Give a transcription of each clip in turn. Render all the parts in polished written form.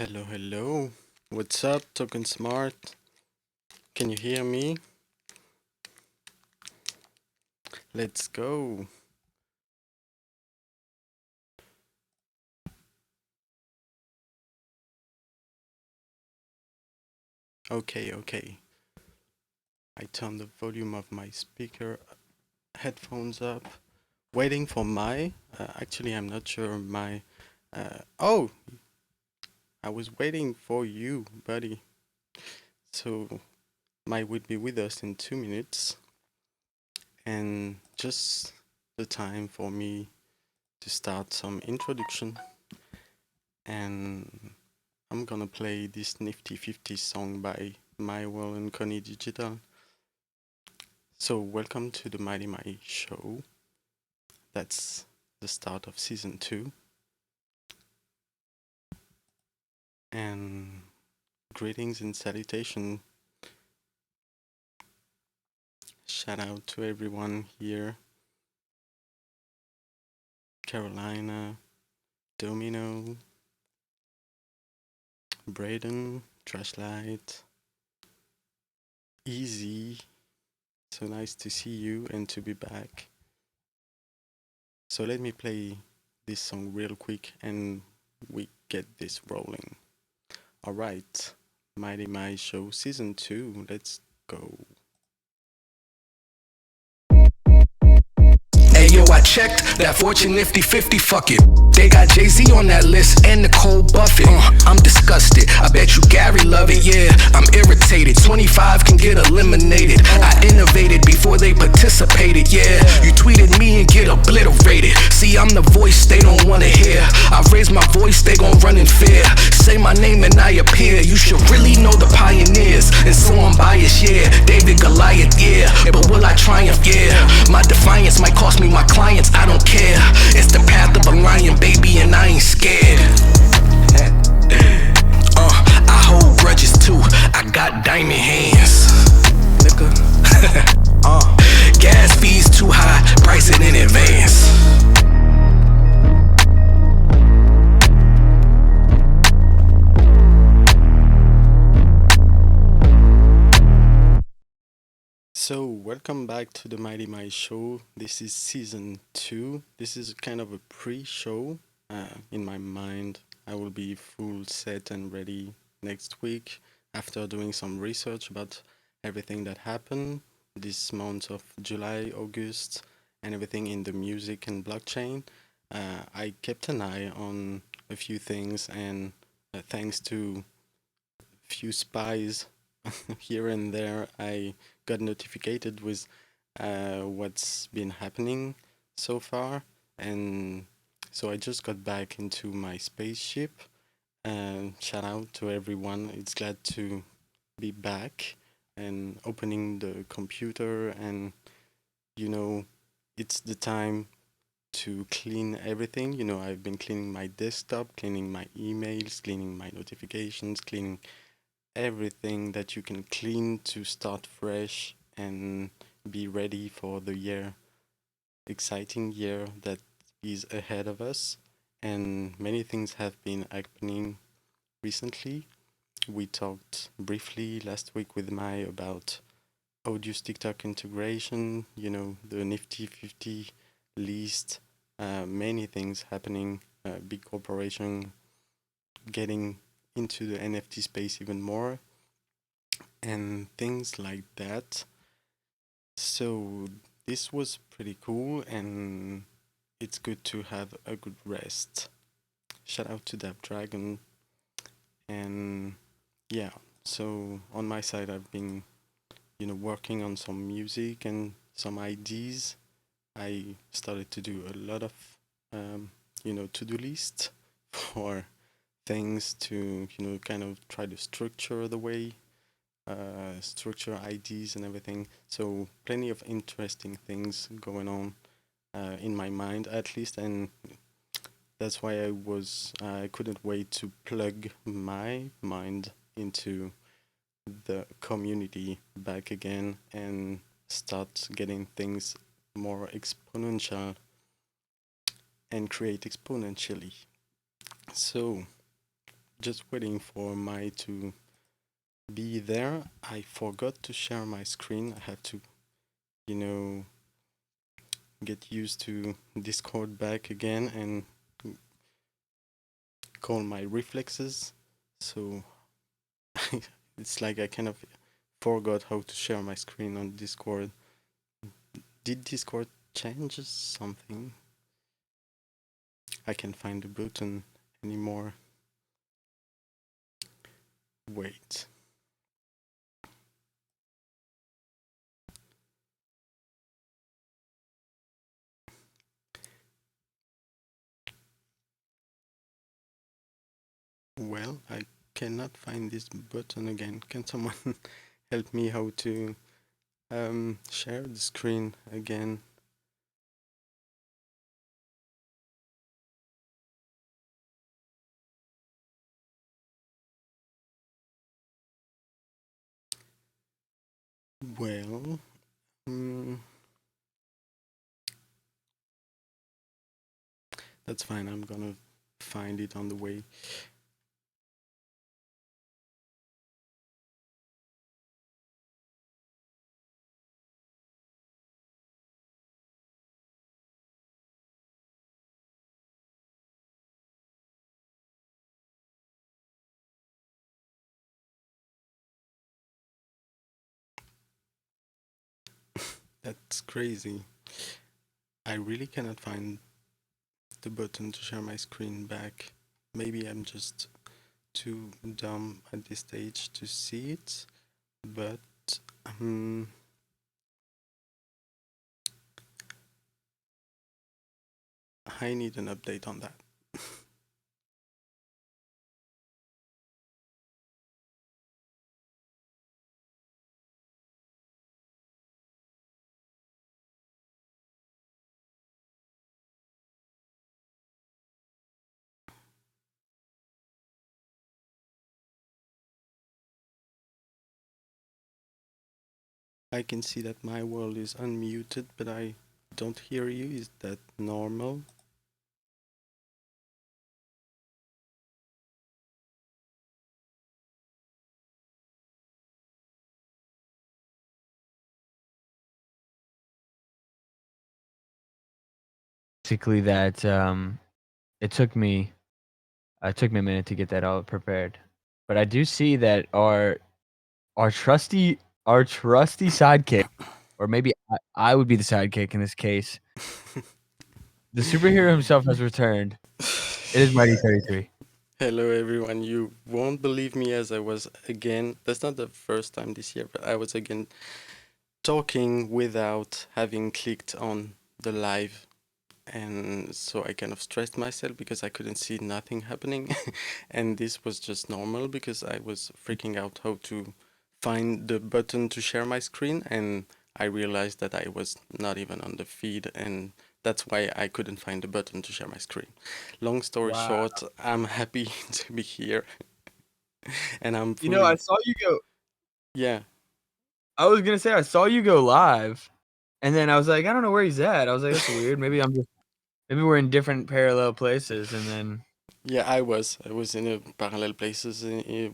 Hello, hello. What's up, Token Smart? Can you hear me? Let's go. Okay. I turned the volume of my speaker headphones up. Waiting for my. Actually, I'm not sure my. Oh, I was waiting for you, buddy. So, my would be with us in 2 minutes. And just the time for me to start some introduction. And I'm gonna play this Nifty 50 song by My World and Connie Digital. So, welcome to the MightyMai show. That's the start of season 2. And greetings and salutation. Shout out to everyone here Carolina, Domino, Braden, Trashlight, Easy. So nice to see you and to be back. So, let me play this song real quick and we get this rolling. Alright, Mighty My Show Season 2, let's go. Hey yo, I checked that Fortune Nifty 50, fuck it. They got Jay-Z on that list and Nicole Buffett. I'm disgusted. I bet you Gary love it, yeah. I'm irritated. 25 can get eliminated. I innovated before they participated, yeah. You tweeted me and get obliterated. See, I'm the voice they don't wanna hear. I raise my voice, they gon' run in fear. Say my name and I appear. You should really know the pioneers. And so I'm biased, yeah. David Goliath, yeah. But will I triumph, yeah. My defiance might cost me my clients, I don't care. It's the path of a lion, baby, and I ain't scared. I hold grudges too. I got diamond hands. Nigga. Gas fees too high, price it in advance. So, welcome back to the Mighty My Show. This is season 2. This is kind of a pre show. In my mind, I will be full set and ready next week after doing some research about everything that happened this month of July, August, and everything in the music and blockchain. I kept an eye on a few things, and thanks to few spies here and there, I got notified with what's been happening so far, and so I just got back into my spaceship. And shout out to everyone. It's glad to be back and opening the computer, and you know, it's the time to clean everything. I've been cleaning my desktop, cleaning my emails, cleaning my notifications, cleaning everything that you can clean to start fresh and be ready for the exciting year that is ahead of us. And many things have been happening recently. We talked briefly last week with Mai about Audius TikTok integration, the Nifty 50 list, many things happening, big corporation getting into the NFT space even more, and things like that. So this was pretty cool, and it's good to have a good rest. Shout out to Dab Dragon, and yeah. So on my side, I've been, working on some music and some ideas. I started to do a lot of, to-do list for things to, kind of try to structure the way structure IDs and everything. So plenty of interesting things going on in my mind, at least, and that's why I couldn't wait to plug my mind into the community back again and start getting things more exponential and create exponentially. So just waiting for my to be there. I forgot to share my screen. I have to, you know, get used to Discord back again and call my reflexes. So it's like I kind of forgot how to share my screen on Discord. Did Discord change something? I can't find the button anymore. Wait. Well, I cannot find this button again. Can someone help me how to share the screen again? Well, mm, that's fine. I'm gonna find it on the way. That's crazy. I really cannot find the button to share my screen back. Maybe I'm just too dumb at this stage to see it, but um, I need an update on that. I can see that my world is unmuted, but I don't hear you. Is that normal? Basically, that it took me a minute to get that all prepared, but I do see that our trusty sidekick, or maybe I would be the sidekick in this case. The superhero himself has returned. It is Mighty 33. Hello, everyone. You won't believe me as I was again. That's not the first time this year, but I was again talking without having clicked on the live. And so I kind of stressed myself because I couldn't see nothing happening. And this was just normal because I was freaking out how to find the button to share my screen. And I realized that I was not even on the feed. And that's why I couldn't find the button to share my screen. Long story Wow. short, I'm happy to be here. And I'm You know, I fully, saw you go. yeah, I was gonna say I saw you go live, and then I was like, I don't know where he's at. I was like, that's weird. Maybe we're in different parallel places, and then yeah, I was in a parallel places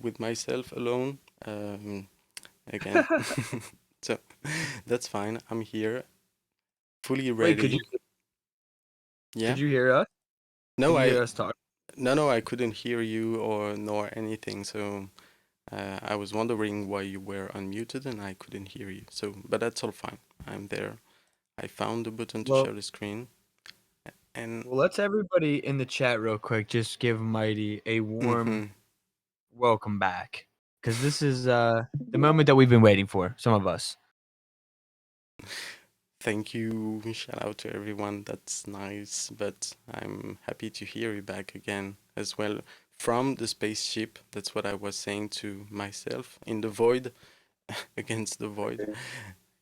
with myself alone. Again. So that's fine. I'm here, fully wait, ready. Yeah. could you hear us? Could No, you hear us talk? no, I couldn't hear you or nor anything. So I was wondering why you were unmuted and I couldn't hear you. So, but that's all fine. I'm there. I found the button to Well, share the screen, and let's everybody in the chat real quick just give Mighty a warm mhm. welcome back, because this is the moment that we've been waiting for. Some of us. Thank you. Shout out to everyone. That's nice. But I'm happy to hear you back again as well from the spaceship. That's what I was saying to myself in the void, against the void.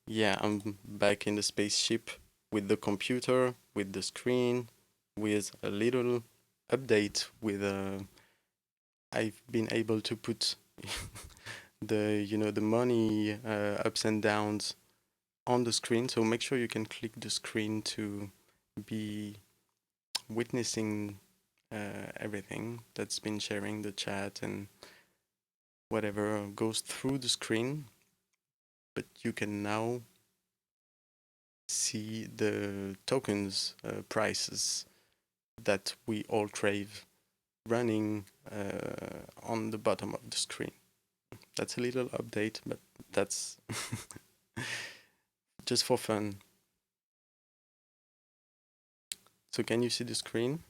Yeah, I'm back in the spaceship with the computer, with the screen, with a little update with I've been able to put the money ups and downs on the screen. So make sure you can click the screen to be witnessing everything that's been sharing the chat and whatever goes through the screen. But you can now see the tokens prices that we all crave running on the bottom of the screen. That's a little update, but that's just for fun. So can you see the screen?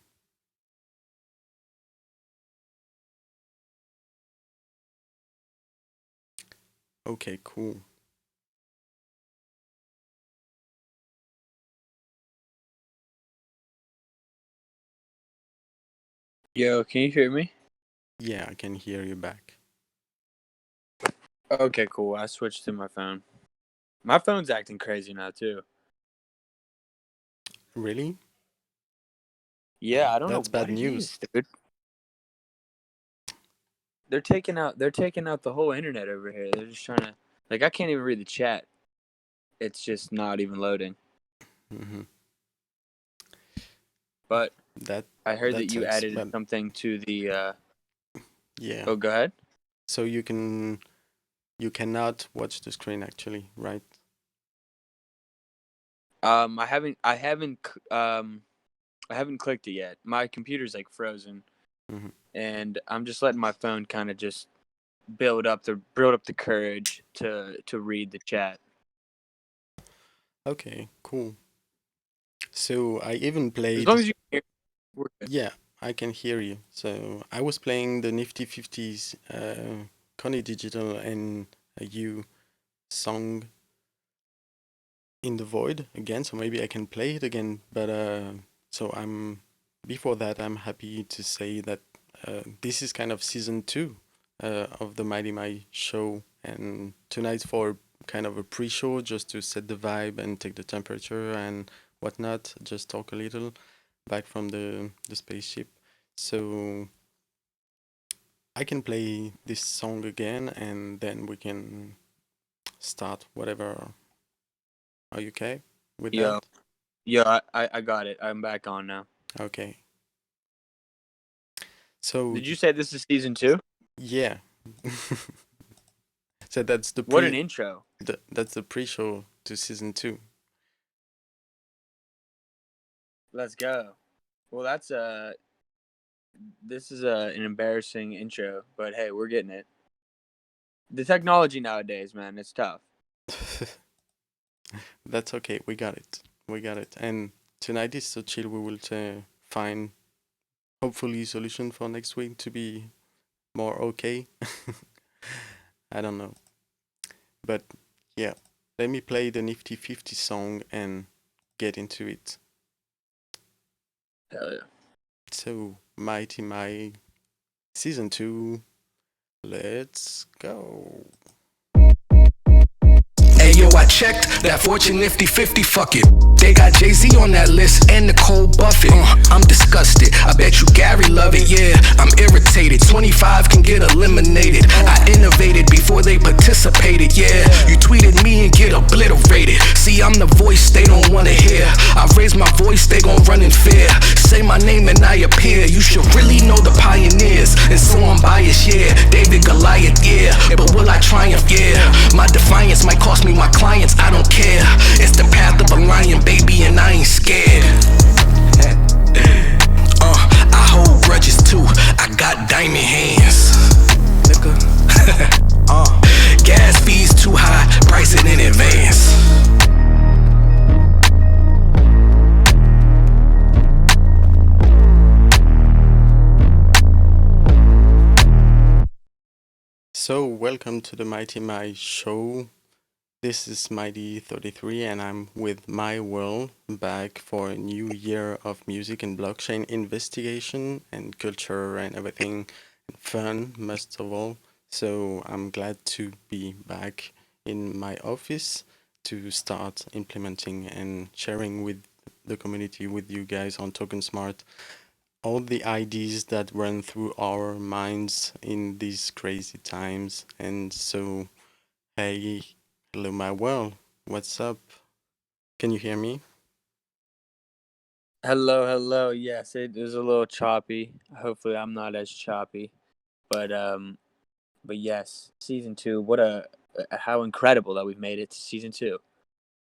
Okay, cool. Yo, can you hear me? Yeah, I can hear you back. Okay, cool. I switched to my phone. My phone's acting crazy now too. Really? Yeah, I don't know That's what bad it news. is, dude. They're taking out the whole internet over here. They're just trying to I can't even read the chat. It's just not even loading. Hmm. But That I heard that that you sucks. added But something to the yeah, oh, go ahead. so you cannot watch the screen actually, right? I haven't clicked it yet. My computer's frozen Hmm. and I'm just letting my phone kind of just build up the courage to read the chat. Okay, cool. So I even As long played. as you can hear, we're good. Yeah, I can hear you. So I was playing the Nifty 50s, Connie Digital and You song in the void again. So maybe I can play it again. But so I'm before that, I'm happy to say that this is kind of season two of the Mighty My show, and tonight's for kind of a pre-show just to set the vibe and take the temperature and whatnot. Just talk a little back from the spaceship. So I can play this song again and then we can start whatever. Are you okay with Yo, that? yo, I got it. I'm back on now. Okay. So Did you say this is season 2? yeah. So that's the What an intro. that's the pre-show to season two. Let's go. Well, this is an embarrassing intro, but hey, we're getting it. The technology nowadays, man, it's tough. That's okay. We got it. We got it. And tonight is so chill. We will find hopefully solution for next week to be more okay. I don't know. But yeah, let me play the Nifty 50 song and get into it. Hell yeah. So, Mighty My Season 2, let's go. Hey yo, I checked that Fortune Nifty 50, fuck it. They got Jay-Z on that list and Nicole Buffett. I'm disgusted. I bet you Gary love it, yeah. I'm irritated. 25 can get eliminated. I innovated before they participated, yeah. You tweeted me and get obliterated. See, I'm the voice they don't wanna hear. I raise my voice, they gon' run in fear. Say my name and I appear. You should really know the pioneers. And so I'm biased, yeah. David Goliath, yeah. But will I triumph, yeah. My defiance might cost me my clients, I don't care. It's the path of a lion, baby, and I ain't scared. I hold grudges too. I got diamond hands. Gas fees too high, price it in advance. So, welcome to the Mighty My show. This is Mighty 33 and I'm with My World back for a new year of music and blockchain investigation and culture and everything and fun most of all. So I'm glad to be back in my office to start implementing and sharing with the community with you guys on Token Smart all the ideas that run through our minds in these crazy times. And so, hey, hello, my world. What's up? Can you hear me? Hello, hello. Yes, it was a little choppy. Hopefully, I'm not as choppy. But yes, season two. What a how incredible that we've made it to season two,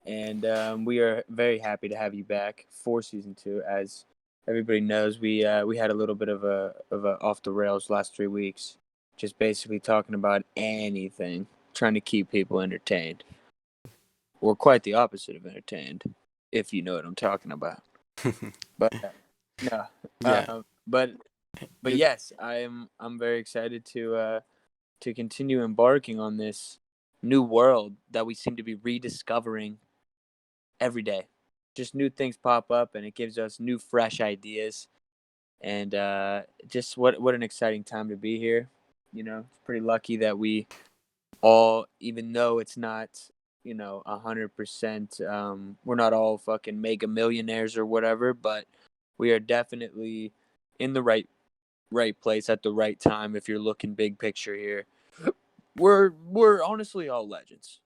and we are very happy to have you back for season two. As everybody knows, we had a little bit of a off the rails last 3 weeks, just basically talking about anything, trying to keep people entertained, or quite the opposite of entertained, if you know what I'm talking about. But no, Yeah, but you yes, I'm very excited to continue embarking on this new world that we seem to be rediscovering every day. Just new things pop up, and it gives us new, fresh ideas. And just what an exciting time to be here. It's pretty lucky that we all, even though it's not 100%, we're not all fucking mega millionaires or whatever, but we are definitely in the right place at the right time. If you're looking big picture here, we're honestly all legends.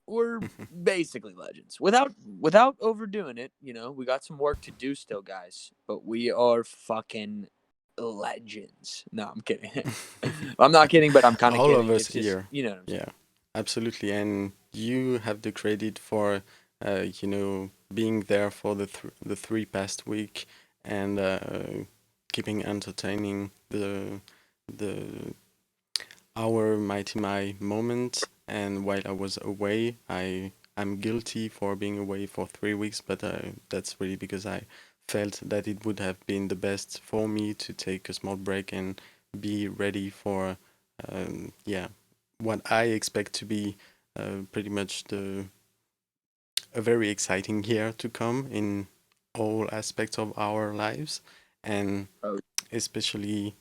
We're basically legends without overdoing it. We got some work to do still, guys, but we are fucking legends. No, I'm kidding. I'm not kidding, but I'm kind of all of kidding. us It's just, here. you know what I'm saying. Yeah, absolutely. And you have the credit for, being there for the three past week and keeping entertaining the our Mighty My moment. And while I was away, I'm guilty for being away for 3 weeks, but that's really because I felt that it would have been the best for me to take a small break and be ready for, yeah, what I expect to be pretty much a very exciting year to come in all aspects of our lives, and Oh, especially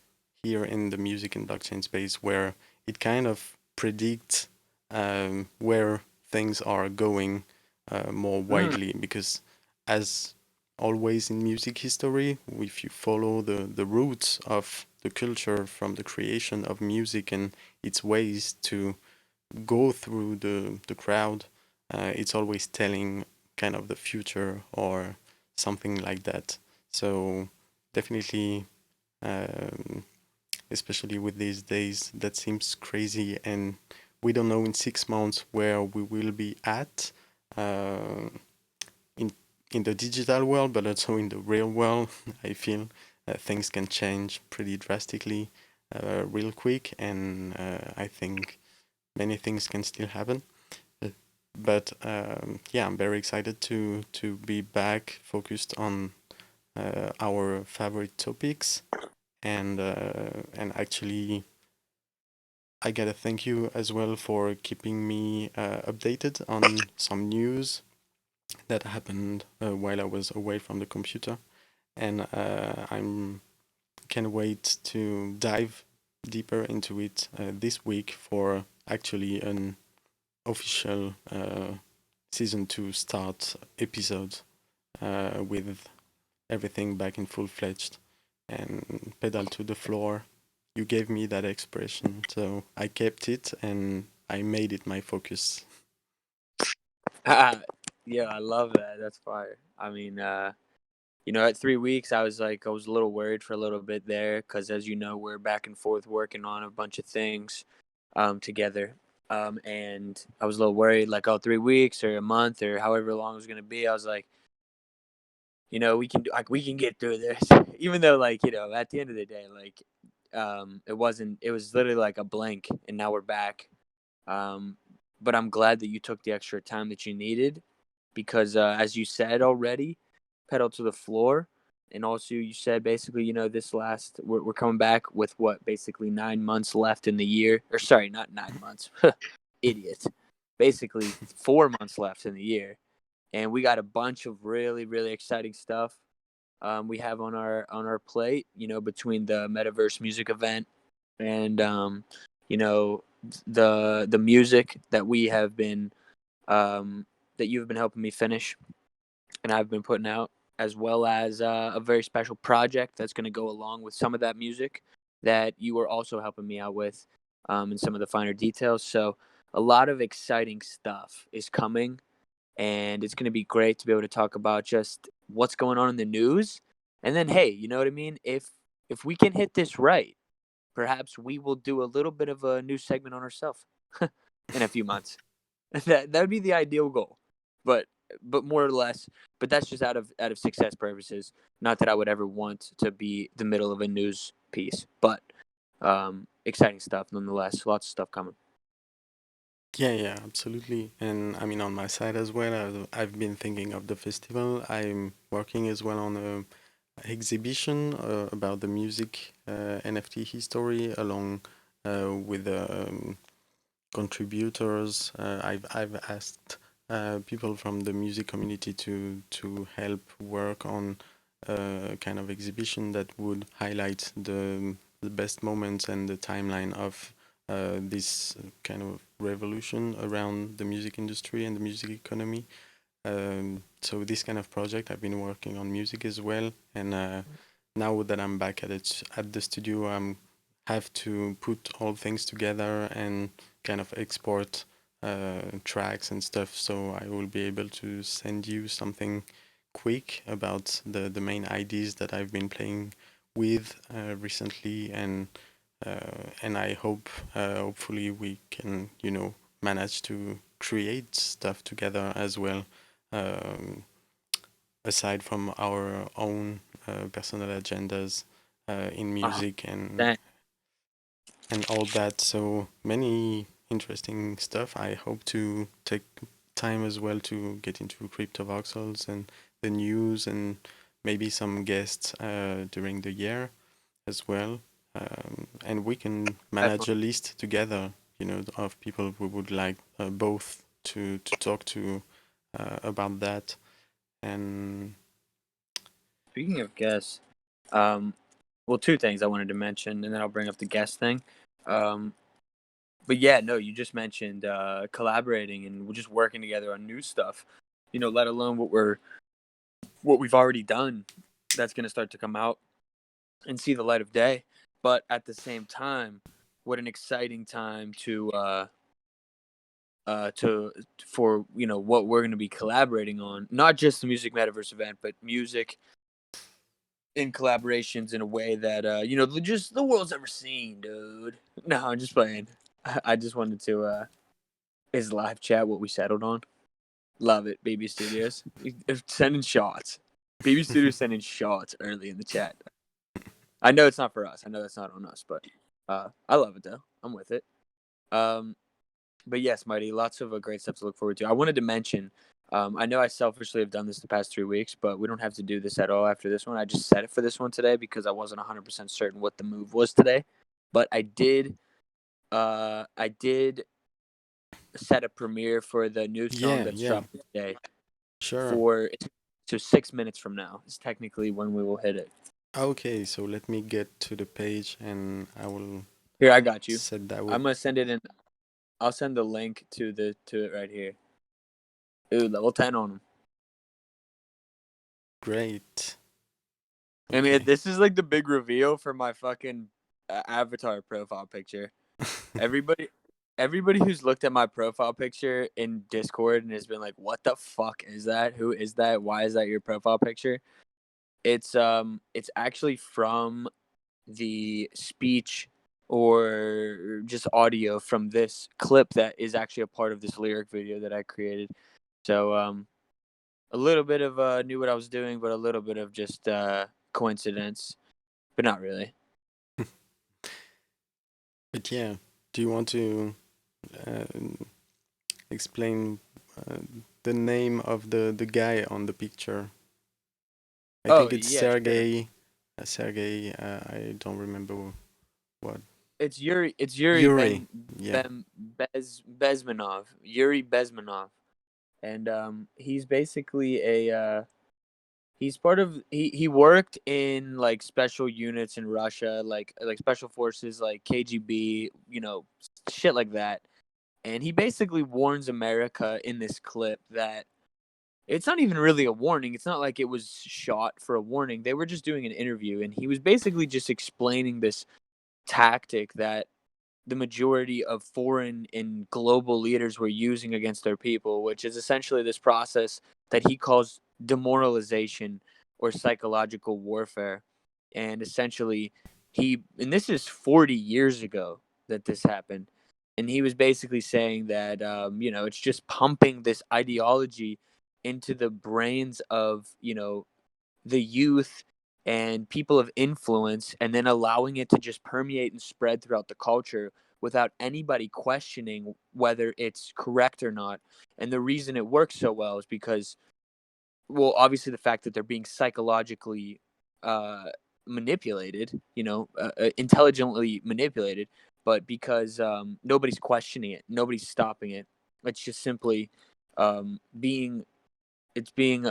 here in the music and blockchain space where it kind of predicts where things are going more mm, widely, because as always in music history, if you follow the roots of the culture from the creation of music and its ways to go through the crowd, it's always telling kind of the future or something like that. So definitely, um, especially with these days, that seems crazy, and we don't know in 6 months where we will be at uh, in in the digital world, but also in the real world. I feel things can change pretty drastically, real quick, and I think many things can still happen. Uh, But yeah, I'm very excited to be back, focused on our favorite topics, and actually, I gotta thank you as well for keeping me updated on some news that happened while I was away from the computer, and I'm can't wait to dive deeper into it this week for actually an official season 2 start episode with everything back in full fledged and pedal to the floor. You gave me that expression, so I kept it and I made it my focus. yeah, I love that. That's fire. I mean, at 3 weeks, I was a little worried for a little bit there because, as you know, we're back and forth working on a bunch of things together. And I was a little worried, like, oh, 3 weeks or a month or however long it was gonna be. I was like, we can get through this, even though, like, at the end of the day, like, it wasn't. It was literally like a blank, and now we're back. Um, but I'm glad that you took the extra time that you needed because, as you said already, pedal to the floor. And also, you said basically, we're coming back with what, basically 9 months left in the year. Or, sorry, not 9 months. Idiot. Basically, 4 months left in the year. And we got a bunch of really, really exciting stuff we have on our plate, between the Metaverse music event and you know the music that we have been that you've been helping me finish and I've been putting out, as well as a very special project that's going to go along with some of that music that you were also helping me out with in some of the finer details. So a lot of exciting stuff is coming, and it's going to be great to be able to talk about just what's going on in the news, and then hey, you know what I mean? If we can hit this right, perhaps we will do a little bit of a new segment on ourselves in a few months. That would be the ideal goal, but more or less. But that's just out of success purposes. Not that I would ever want to be the middle of a news piece, but exciting stuff nonetheless. Lots of stuff coming. Yeah, yeah, absolutely. And I mean, on my side as well, I've been thinking of the festival. I'm working as well on a exhibition about the music NFT history, along with contributors. I've asked people from the music community to help work on a kind of exhibition that would highlight the best moments and the timeline of this kind of revolution around the music industry and the music economy. So this kind of project, I've been working on music as well, and now that I'm back at the studio, I'm have to put all things together and kind of export tracks and stuff. So I will be able to send you something quick about the main ideas that I've been playing with recently, and I hope hopefully we can manage to create stuff together as well, um, aside from our own personal agendas in Uh, music and that all that. So many interesting stuff. I hope to take time as well to get into crypto voxels and the news and maybe some guests during the year as well. And we can manage a definitely. list together, of people we would like both to talk to about that. And Speaking of guests, um, well, two things I wanted to mention, and then I'll bring up the guest thing. Um, but yeah, no, you just mentioned collaborating and we're just working together on new stuff. Let alone what we've already done. That's going to start to come out and see the light of day. But at the same time, what an exciting time to for what we're going to be collaborating on. Not just the music metaverse event, but music in collaborations in a way that just the world's ever seen, dude. No, I'm just playing. I just wanted to is live chat what we settled on. Love it, Baby Studios. Sending shots. Baby Studios sending shots early in the chat. I know it's not for us. I know that's not on us, but I love it though. I'm with it. Um, but yes, Mighty, lots of great stuff to look forward to. I wanted to mention, I know I selfishly have done this the past 3 weeks, but we don't have to do this at all after this one. I just set it for this one today because I wasn't 100% certain what the move was today. But I did set a premiere for the new song yeah, that's yeah, dropping today. sure. So 6 minutes from now is technically when we will hit it. Okay, so let me get to the page and I will Here, I got you. set that with I'm gonna send it in. I'll send the link to it right here. Ooh, level 10 on him. great. I mean, Okay. this is like the big reveal for my fucking avatar profile picture. Everybody, everybody who's looked at my profile picture in Discord and has been like, "What the fuck is that? Who is that? Why is that your profile picture?" It's actually from the speech or just audio from this clip that is actually a part of this lyric video that I created. So a little bit of knew what I was doing, but a little bit of just coincidence, but not really. But yeah, do you want to uh, explain uh, the name of the guy on the picture? I Oh think it's yeah, sure. Sergey. Sergey. I don't remember what. It's Yuri. It's Yuri Yuri. Yeah. Bezmenov. Yuri Bezmenov, and he's basically a he's part of he worked in like special units in Russia, like special forces, like KGB, shit like that. And he basically warns America in this clip that it's not even really a warning. It's not like it was shot for a warning. They were just doing an interview, and he was basically just explaining this tactic that the majority of foreign and global leaders were using against their people, which is essentially this process that he calls demoralization or psychological warfare. And essentially, and this is 40 years ago that this happened. And he was basically saying that, it's just pumping this ideology into the brains of, the youth and people of influence, and then allowing it to just permeate and spread throughout the culture without anybody questioning whether it's correct or not. And the reason it works so well is because, well, obviously the fact that they're being psychologically uh, manipulated, intelligently manipulated, but because nobody's questioning it, nobody's stopping it. It's just simply being it's being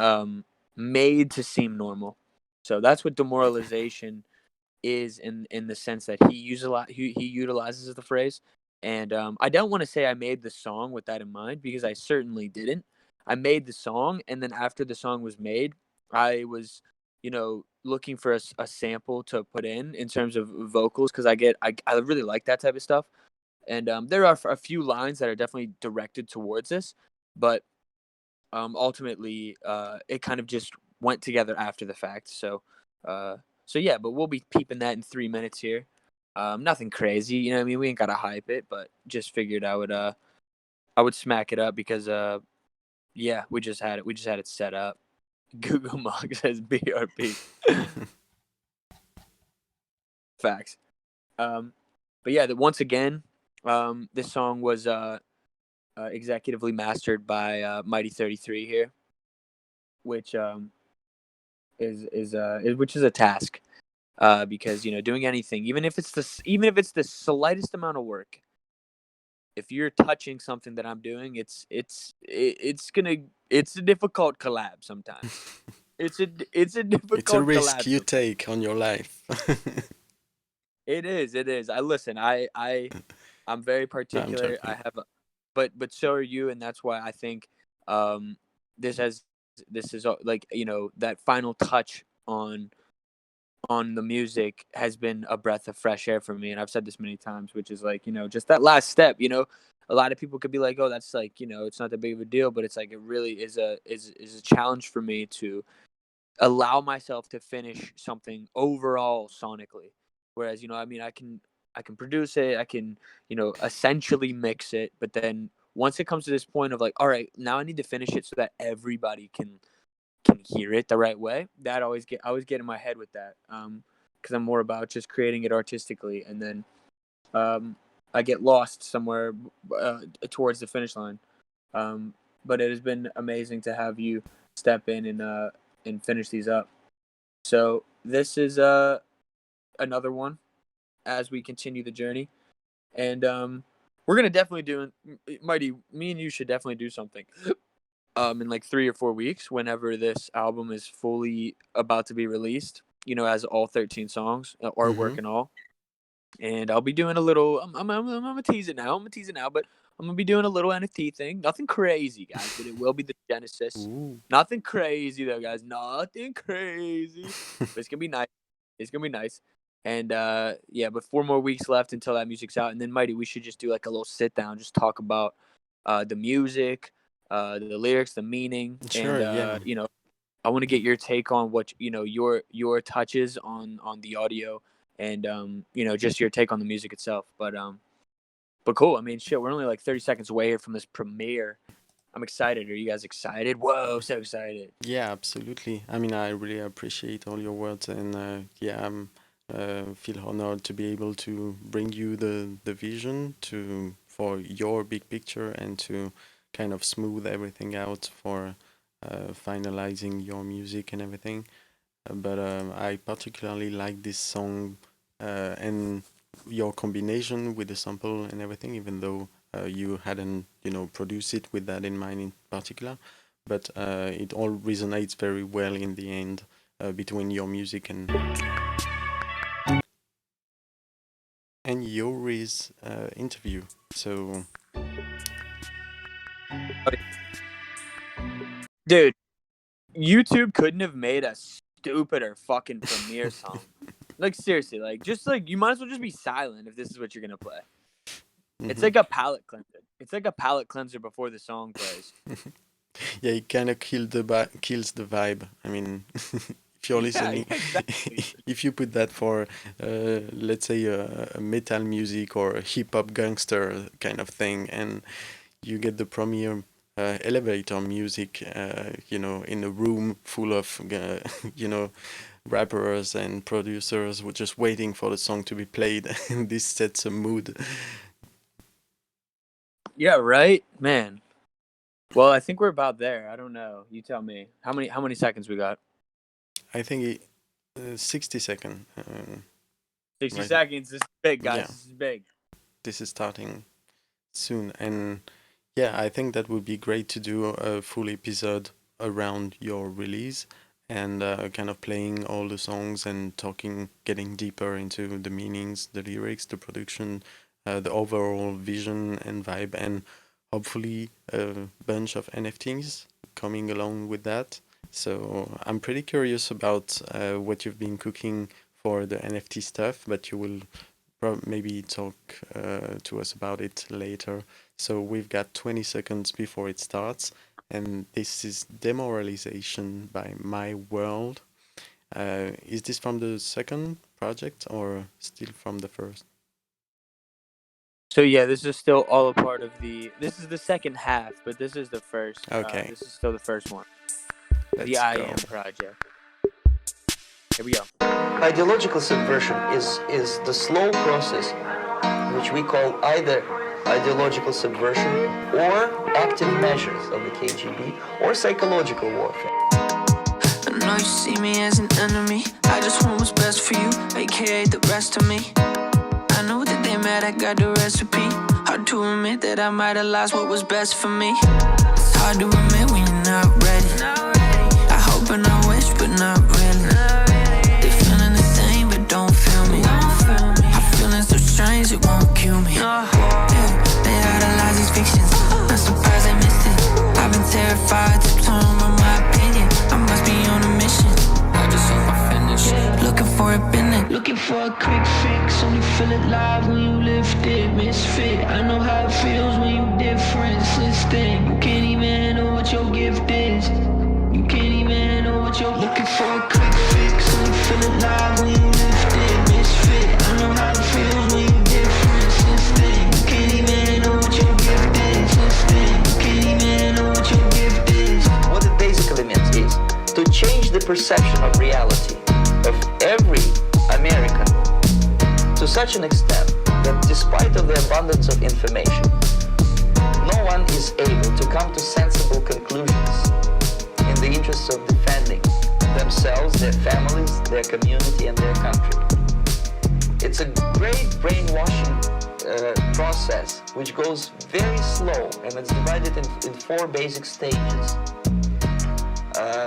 made to seem normal. So that's what demoralization is in the sense that he utilizes the phrase. And I don't want to say I made the song with that in mind, because I certainly didn't. I made the song, and then after the song was made, I was, looking for a sample to put in terms of vocals, because I really like that type of stuff. And there are a few lines that are definitely directed towards this, but ultimately, it kind of just went together after the fact. So yeah, but we'll be peeping that in 3 minutes here. Nothing crazy, you know what I mean? We ain't gotta hype it, but just figured I would smack it up because yeah, we just had it set up. Google Mog says BRP. Facts. But yeah, once again, this song was executively mastered by Mighty 33 here, which which is a task, because doing anything, even if it's the slightest amount of work, if you're touching something that I'm doing, it's a difficult collab sometimes. It's a It's a difficult risk collab you sometimes. take on your life. It is. I listen. I'm very No, I'm particular. I joking. have, but so are you, and that's why I think um this has this is like, that final touch on the music has been a breath of fresh air for me. And I've said this many times, which is like, just that last step. A lot of people could be like, oh, that's like, it's not that big of a deal, but it's like, it really is a challenge for me to allow myself to finish something overall sonically. Whereas, I mean, I can produce it, I can, essentially mix it, but then once it comes to this point of like, all right, now I need to finish it so that everybody can hear it the right way. That I always get in my head with that, because I'm more about just creating it artistically, and then I get lost somewhere towards the finish line. But it has been amazing to have you step in and finish these up. So this is another one as we continue the journey, and we're gonna definitely do, Mighty. Me and you should definitely do something in like 3 or 4 weeks, whenever this album is fully about to be released. As all 13 songs, Mm-hmm. artwork and all. And I'll be doing a little. I'm gonna tease it now. But I'm gonna be doing a little NFT thing. Nothing crazy, guys, but it will be the Genesis. Ooh. Nothing crazy though, guys. Nothing crazy, but it's gonna be nice. It's gonna be nice. And yeah, but 4 more weeks left until that music's out, and then Mighty, we should just do like a little sit down, just talk about the music, the lyrics, the meaning, and Sure, yeah. I want to get your take on what your touches on the audio, and just your take on the music itself. But cool. I mean, shit, we're only like 30 seconds away here from this premiere. I'm excited. Are you guys excited? Whoa, so excited. Yeah, absolutely. I mean, I really appreciate all your words, and yeah, I'm feel honored to be able to bring you the vision to for your big picture and to kind of smooth everything out for finalizing your music and everything. But I particularly like this song and your combination with the sample and everything, even though you hadn't, produced it with that in mind in particular. But it all resonates very well in the end between your music and Yori's interview. So Dude, YouTube couldn't have made a stupider fucking premiere song. Like seriously, like just like you might as well just be silent if this is what you're gonna play. It's mhm. like a palate cleanser. It's like a palate cleanser before the song plays. Yeah, it kind of kills the vibe. I mean, if you're Yeah, listening, exactly. if you put that for, let's say, a metal music or a hip hop gangster kind of thing, and you get the premiere elevator music, in a room full of, rappers and producers were just waiting for the song to be played, and this sets a mood. Yeah, right, man. Well, I think we're about there. I don't know. You tell me. How many seconds we got? I think 60 second, 60 right? seconds. This is big, guys. Yeah, This is big. this is starting soon. And yeah, I think that would be great to do a full episode around your release and kind of playing all the songs and talking, getting deeper into the meanings, the lyrics, the production, the overall vision and vibe, and hopefully a bunch of NFTs coming along with that. So I'm pretty curious about what you've been cooking for the NFT stuff, but you will maybe talk to us about it later. So we've got 20 seconds before it starts, and this is Demoralization by My World. Is this from the second project or still from the first? So yeah, this is still all a part of the. This is the second half, but this is the first. Okay, This is still the first one. The let's I go. Am project. Here we go. Ideological subversion is the slow process which we call either ideological subversion or active measures of the KGB or psychological warfare. I know you see me as an enemy. I just want what's best for you, aka the rest of me. I know that they mad, I got the recipe. Hard to admit that I might have lost what was best for me. It's hard to admit when you're not ready. I hope and I wish, but not really. They feeling the same, but don't feel me. I'm feeling so strange, it won't kill me. Yeah, they idolize these fictions. Not surprised I missed it. I've been terrified, tiptoeing on my opinion. I must be on a mission. I just hope I finish. Looking for a bennett. Looking for a quick fix. Only feel it live when you lift it. Misfit. I know how it feels when you different. System. You can't even know what your gift is. You can't even know what you're looking for. A quick fix. Only feel it live when you lift it. Misfit. I know how it feels when you different. System. You can't even know what your gift is. System. You can't even know what your gift is. What it basically means is to change the perception of reality of every American to such an extent that despite of the abundance of information, no one is able to come to sensible conclusions in the interests of defending themselves, their families, their community, and their country. It's a great brainwashing process which goes very slow, and it's divided in four basic stages.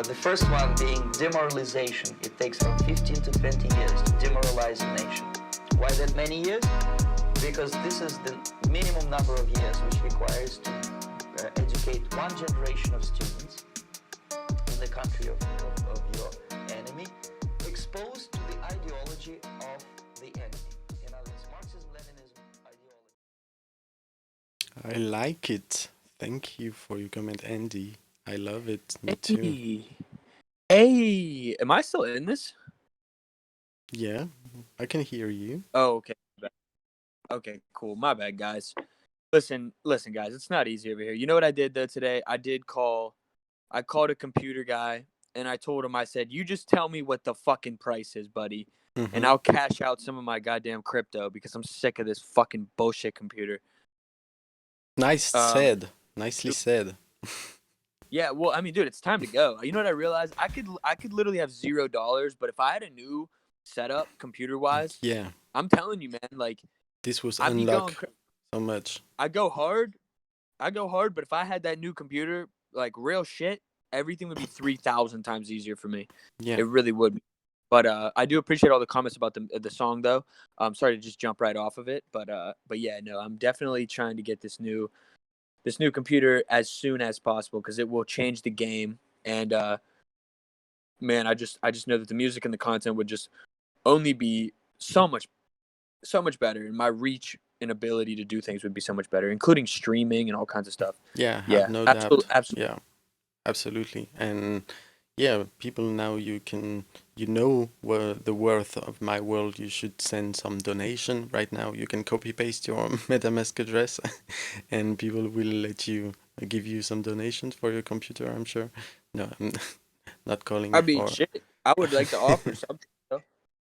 The first one being demoralization. It takes from 15 to 20 years to demoralize a nation. Why that many years? Because this is the minimum number of years which requires to educate one generation of students in the country of your enemy, exposed to the ideology of the enemy. In other words, Marxism-Leninism ideology. I like it. Thank you for your comment, Andy. I love it. Me too. Hey, am I still in this? Yeah, I can hear you. Oh, okay. Okay, cool. My bad, guys. Listen, guys. It's not easy over here. You know what I did though today? I called a computer guy and I told him, I said, you just tell me what the fucking price is, buddy, and I'll cash out some of my goddamn crypto because I'm sick of this fucking bullshit computer. Nicely said. Yeah, well, I mean, dude, it's time to go. You know what I realized? I could literally have $0, but if I had a new setup computer wise, Yeah, I'm telling you, man, like this was I'd be going. unlocked so much. I go hard, but if I had that new computer, like real shit, everything would be 3,000 times easier for me. Yeah, It really would. But I do appreciate all the comments about the song, though. I'm sorry to just jump right off of it, but yeah, no, I'm definitely trying to get this new computer as soon as possible because it will change the game. And man, I just know that the music and the content would just only be so much better, and my reach and ability to do things would be so much better, including streaming and all kinds of stuff. yeah, Yeah, have no absolutely, doubt. absolutely. Yeah, absolutely. And yeah, people now you know where the worth of my world. You should send some donation right now. You can copy paste your MetaMask address, and people will let you give you some donations for your computer. I'm sure. No, I'm not calling I mean, for. shit. I would like to offer something.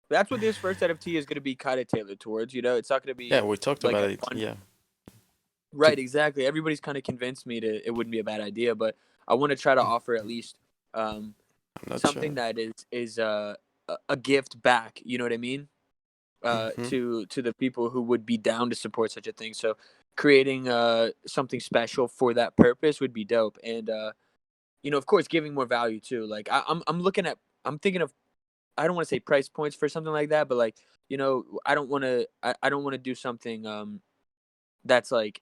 That's what this first NFT is going to be kind of tailored towards. It's not going to Yeah, be we talked like about a it. fun. Yeah, Right, to, exactly. Everybody's kind of convinced me it wouldn't be a bad idea, but I want to try to offer at least um, I'm not something sure. that is a gift back. You know what I mean? Hmm. To the people who would be down to support such a thing. So creating something special for that purpose would be dope, and of course, giving more value too. Like I'm looking at, I'm thinking of, I don't want to say price points for something like that, but like I don't want to do something that's like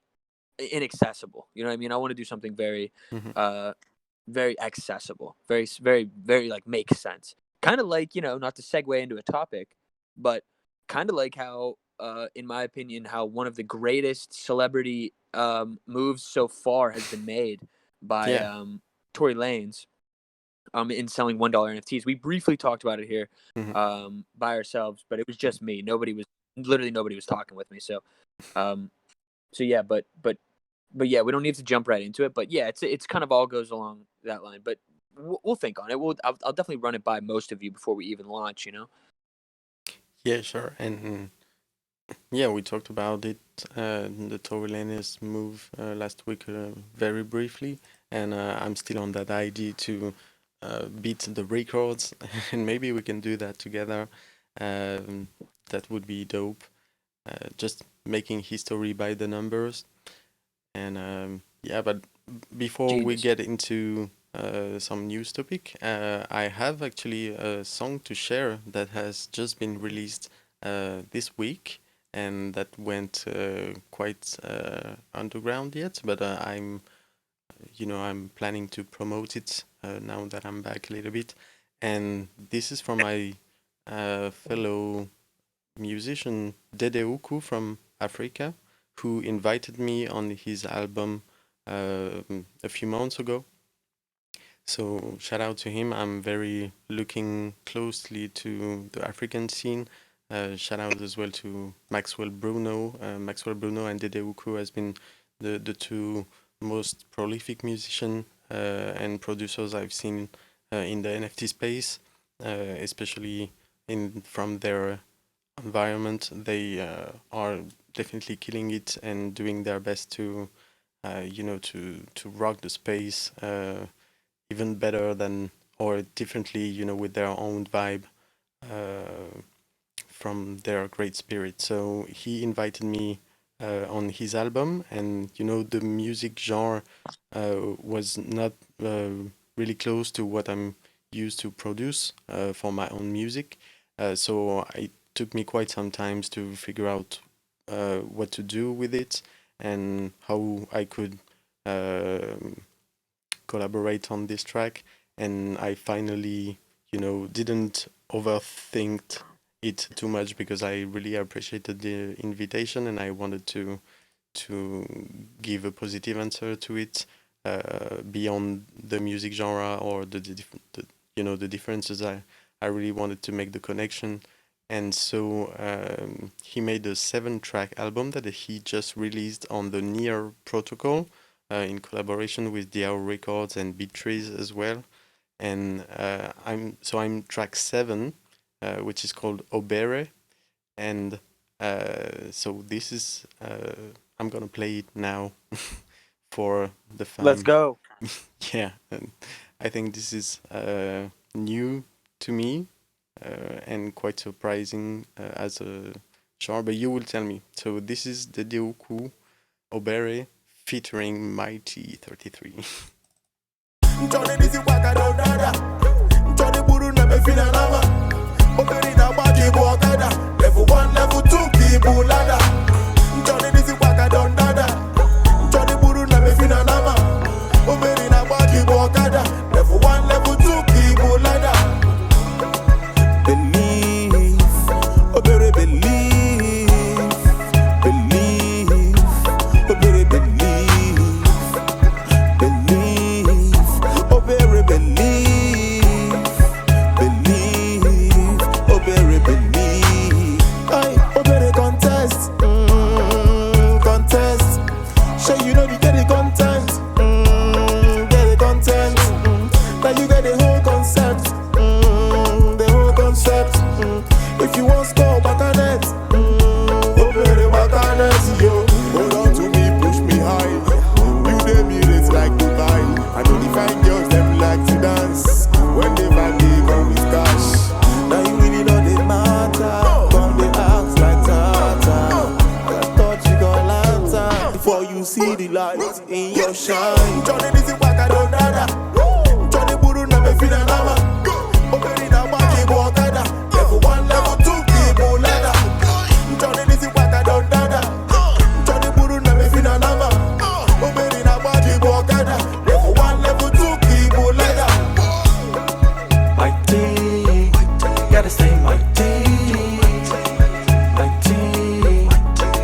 inaccessible. You know what I mean? I want to do something very, Hmm. uh, very accessible, very, very, very like makes sense. Kind of like not to segue into a topic, but kind of like how, in my opinion, how one of the greatest celebrity moves so far has been made by Yeah. Tory Lanez in selling $1 NFTs. We briefly talked about it here Hmm. by ourselves, but it was just me. Nobody was talking with me. Um, so yeah, but yeah, we don't need to jump right into it. But yeah, it's kind of all goes along that line. But we'll think on it. I'll definitely run it by most of you before we even launch. Yeah, sure. And yeah, we talked about it, the Tory Lanez move last week very briefly, and I'm still on that idea to beat the records, and maybe we can do that together. Um, that would be dope. Just making history by the numbers, and yeah, but before we Genius. get into some news topic, I have actually a song to share that has just been released this week, and that went quite underground yet. But I'm planning to promote it now that I'm back a little bit. And this is from my fellow musician Dede Uku from Africa, who invited me on his album a few months ago. So shout out to him. I'm very looking closely to the African scene. Shout out as well to Maxwell Bruno. Maxwell Bruno and Dede Uku has been the two most prolific musician and producers I've seen in the NFT space, especially in from their environment. They are definitely killing it and doing their best to to rock the space even better than or differently, with their own vibe uh, from their great spirit. So he invited me on his album, and the music genre was not really close to what I'm used to produce for my own music. So it took me quite some time to figure out what to do with it and how I could collaborate on this track. And I finally, didn't overthink it too much because I really appreciated the invitation and I wanted to give a positive answer to it beyond the music genre or the differences. I really wanted to make the connection. And so he made a 7-track album that he just released on the Near Protocol in collaboration with DAO Records and Beat Trees as well. And I'm track 7, which is called Obere, and so this is I'm gonna play it now for the Let's fam. go. Yeah, and I think this is new to me and quite surprising as a genre. But you will tell me. So this is the Deoku Obere featuring Mighty 33. Johnny disi waka don dada. Johnny buru na me fina nama. Oberi na bagi bu okada. Level 1, level 2 kibu lada. Johnny disi waka don dada. Johnny buru na me fina nama. Oberi na bagi bu okada. Level 1, level 2 kibu lada. Believe, Oberi believe, believe, Oberi believe, believe. whole concept. The whole concept. If you want score back on it, open the back on it, yo. Hold on to me, push me high. You them it's like Dubai. I know the fine girls them like to dance. When they find they come with cash. Now you really know they matter. Come they act like Tata. I thought you got lantern before you see the light in your shine. Johnny, this is what I don't dada. Johnny Buru na me fina nama. Operi na baki buokada. Level 1, level 2, people ladder. Johnny, this is what I don't dada. Johnny Buru na me fina nama. Operi na baki buokada. Level 1, level 2, people ladder. Mighty, gotta stay mighty. Mighty,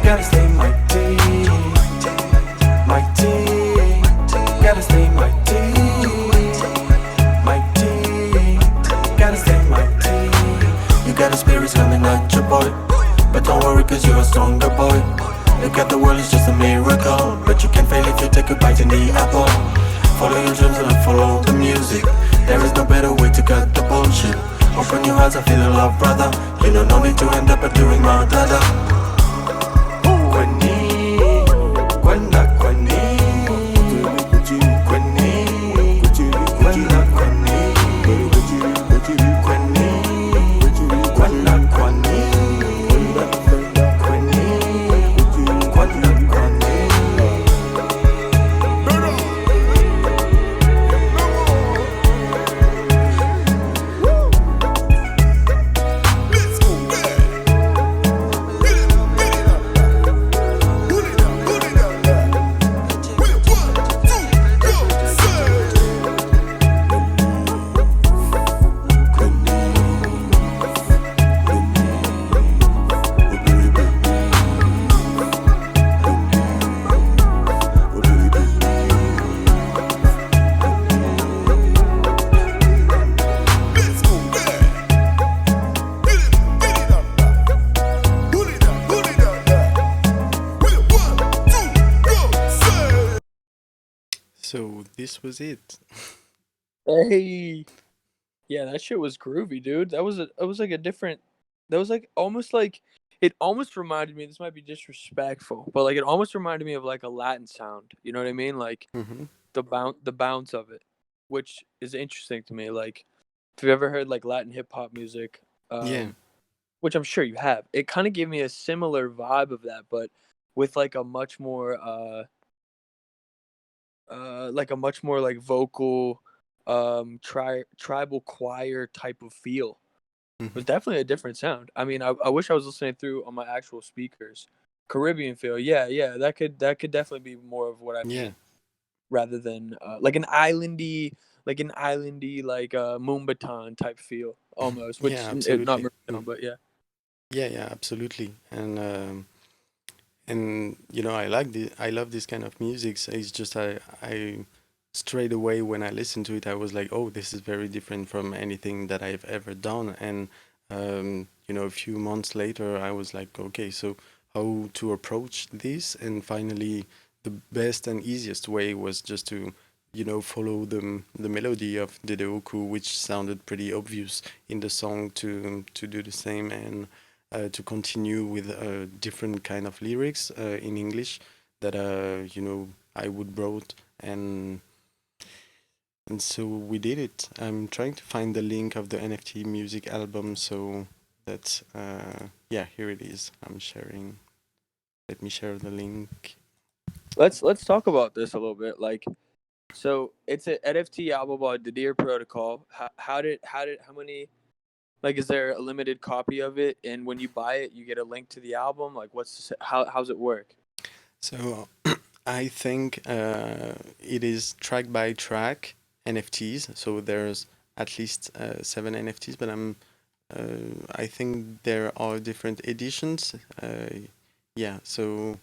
gotta stay mighty. Mighty, gotta stay mighty. Mighty, gotta stay mighty. You got a spirit coming at your boy, but don't worry 'cause you're a stronger boy. Look at the world, it's just a miracle, but you can fail if you take a bite in the apple. Follow your dreams and follow the music. There is no better way to cut the bullshit. Open your eyes and feel the love, brother. You know no need to end up doing my dada. Queni, quena, queni. Queni, quena, queni. Queni, quena, queni. Queni, quena, queni. So this was it. Hey. Yeah, that shit was groovy, dude. That was like a different. That was like almost like it almost reminded me. This might be disrespectful, but like it almost reminded me of like a Latin sound. You know what I mean? Like Mm-hmm. the bounce of it, which is interesting to me. Like if you've ever heard like Latin hip hop music, Yeah. which I'm sure you have, it kind of gave me a similar vibe of that, but with like a much more like vocal tribal choir type of feel. It was Mm-hmm. definitely a different sound. I mean, I wish I was listening through on my actual speakers. Caribbean feel, yeah, that could definitely be more of what I Yeah. mean, rather than like an islandy, like Moombahton type feel almost, which Yeah, not absolutely. Moombahton, but yeah. Yeah, absolutely. And you know, I love this kind of music. So it's just I straight away when I listened to it, I was like, oh, this is very different from anything that I've ever done. And you know, a few months later, I was like, okay, so how to approach this? And finally, the best and easiest way was just to, you know, follow the melody of Dedeoku, which sounded pretty obvious in the song to do the same and to continue with different kind of lyrics in English that you know I would brought and so we did it. I'm trying to find the link of the NFT music album so that yeah, here it is. I'm sharing. Let me share the link. Let's talk about this a little bit. Like, so it's an NFT album by the Deer Protocol. How many? Like, is there a limited copy of it? And when you buy it, you get a link to the album. Like, how's it work? So I think it is track by track NFTs. So there's at least 7 NFTs, but I think there are different editions. Yeah, so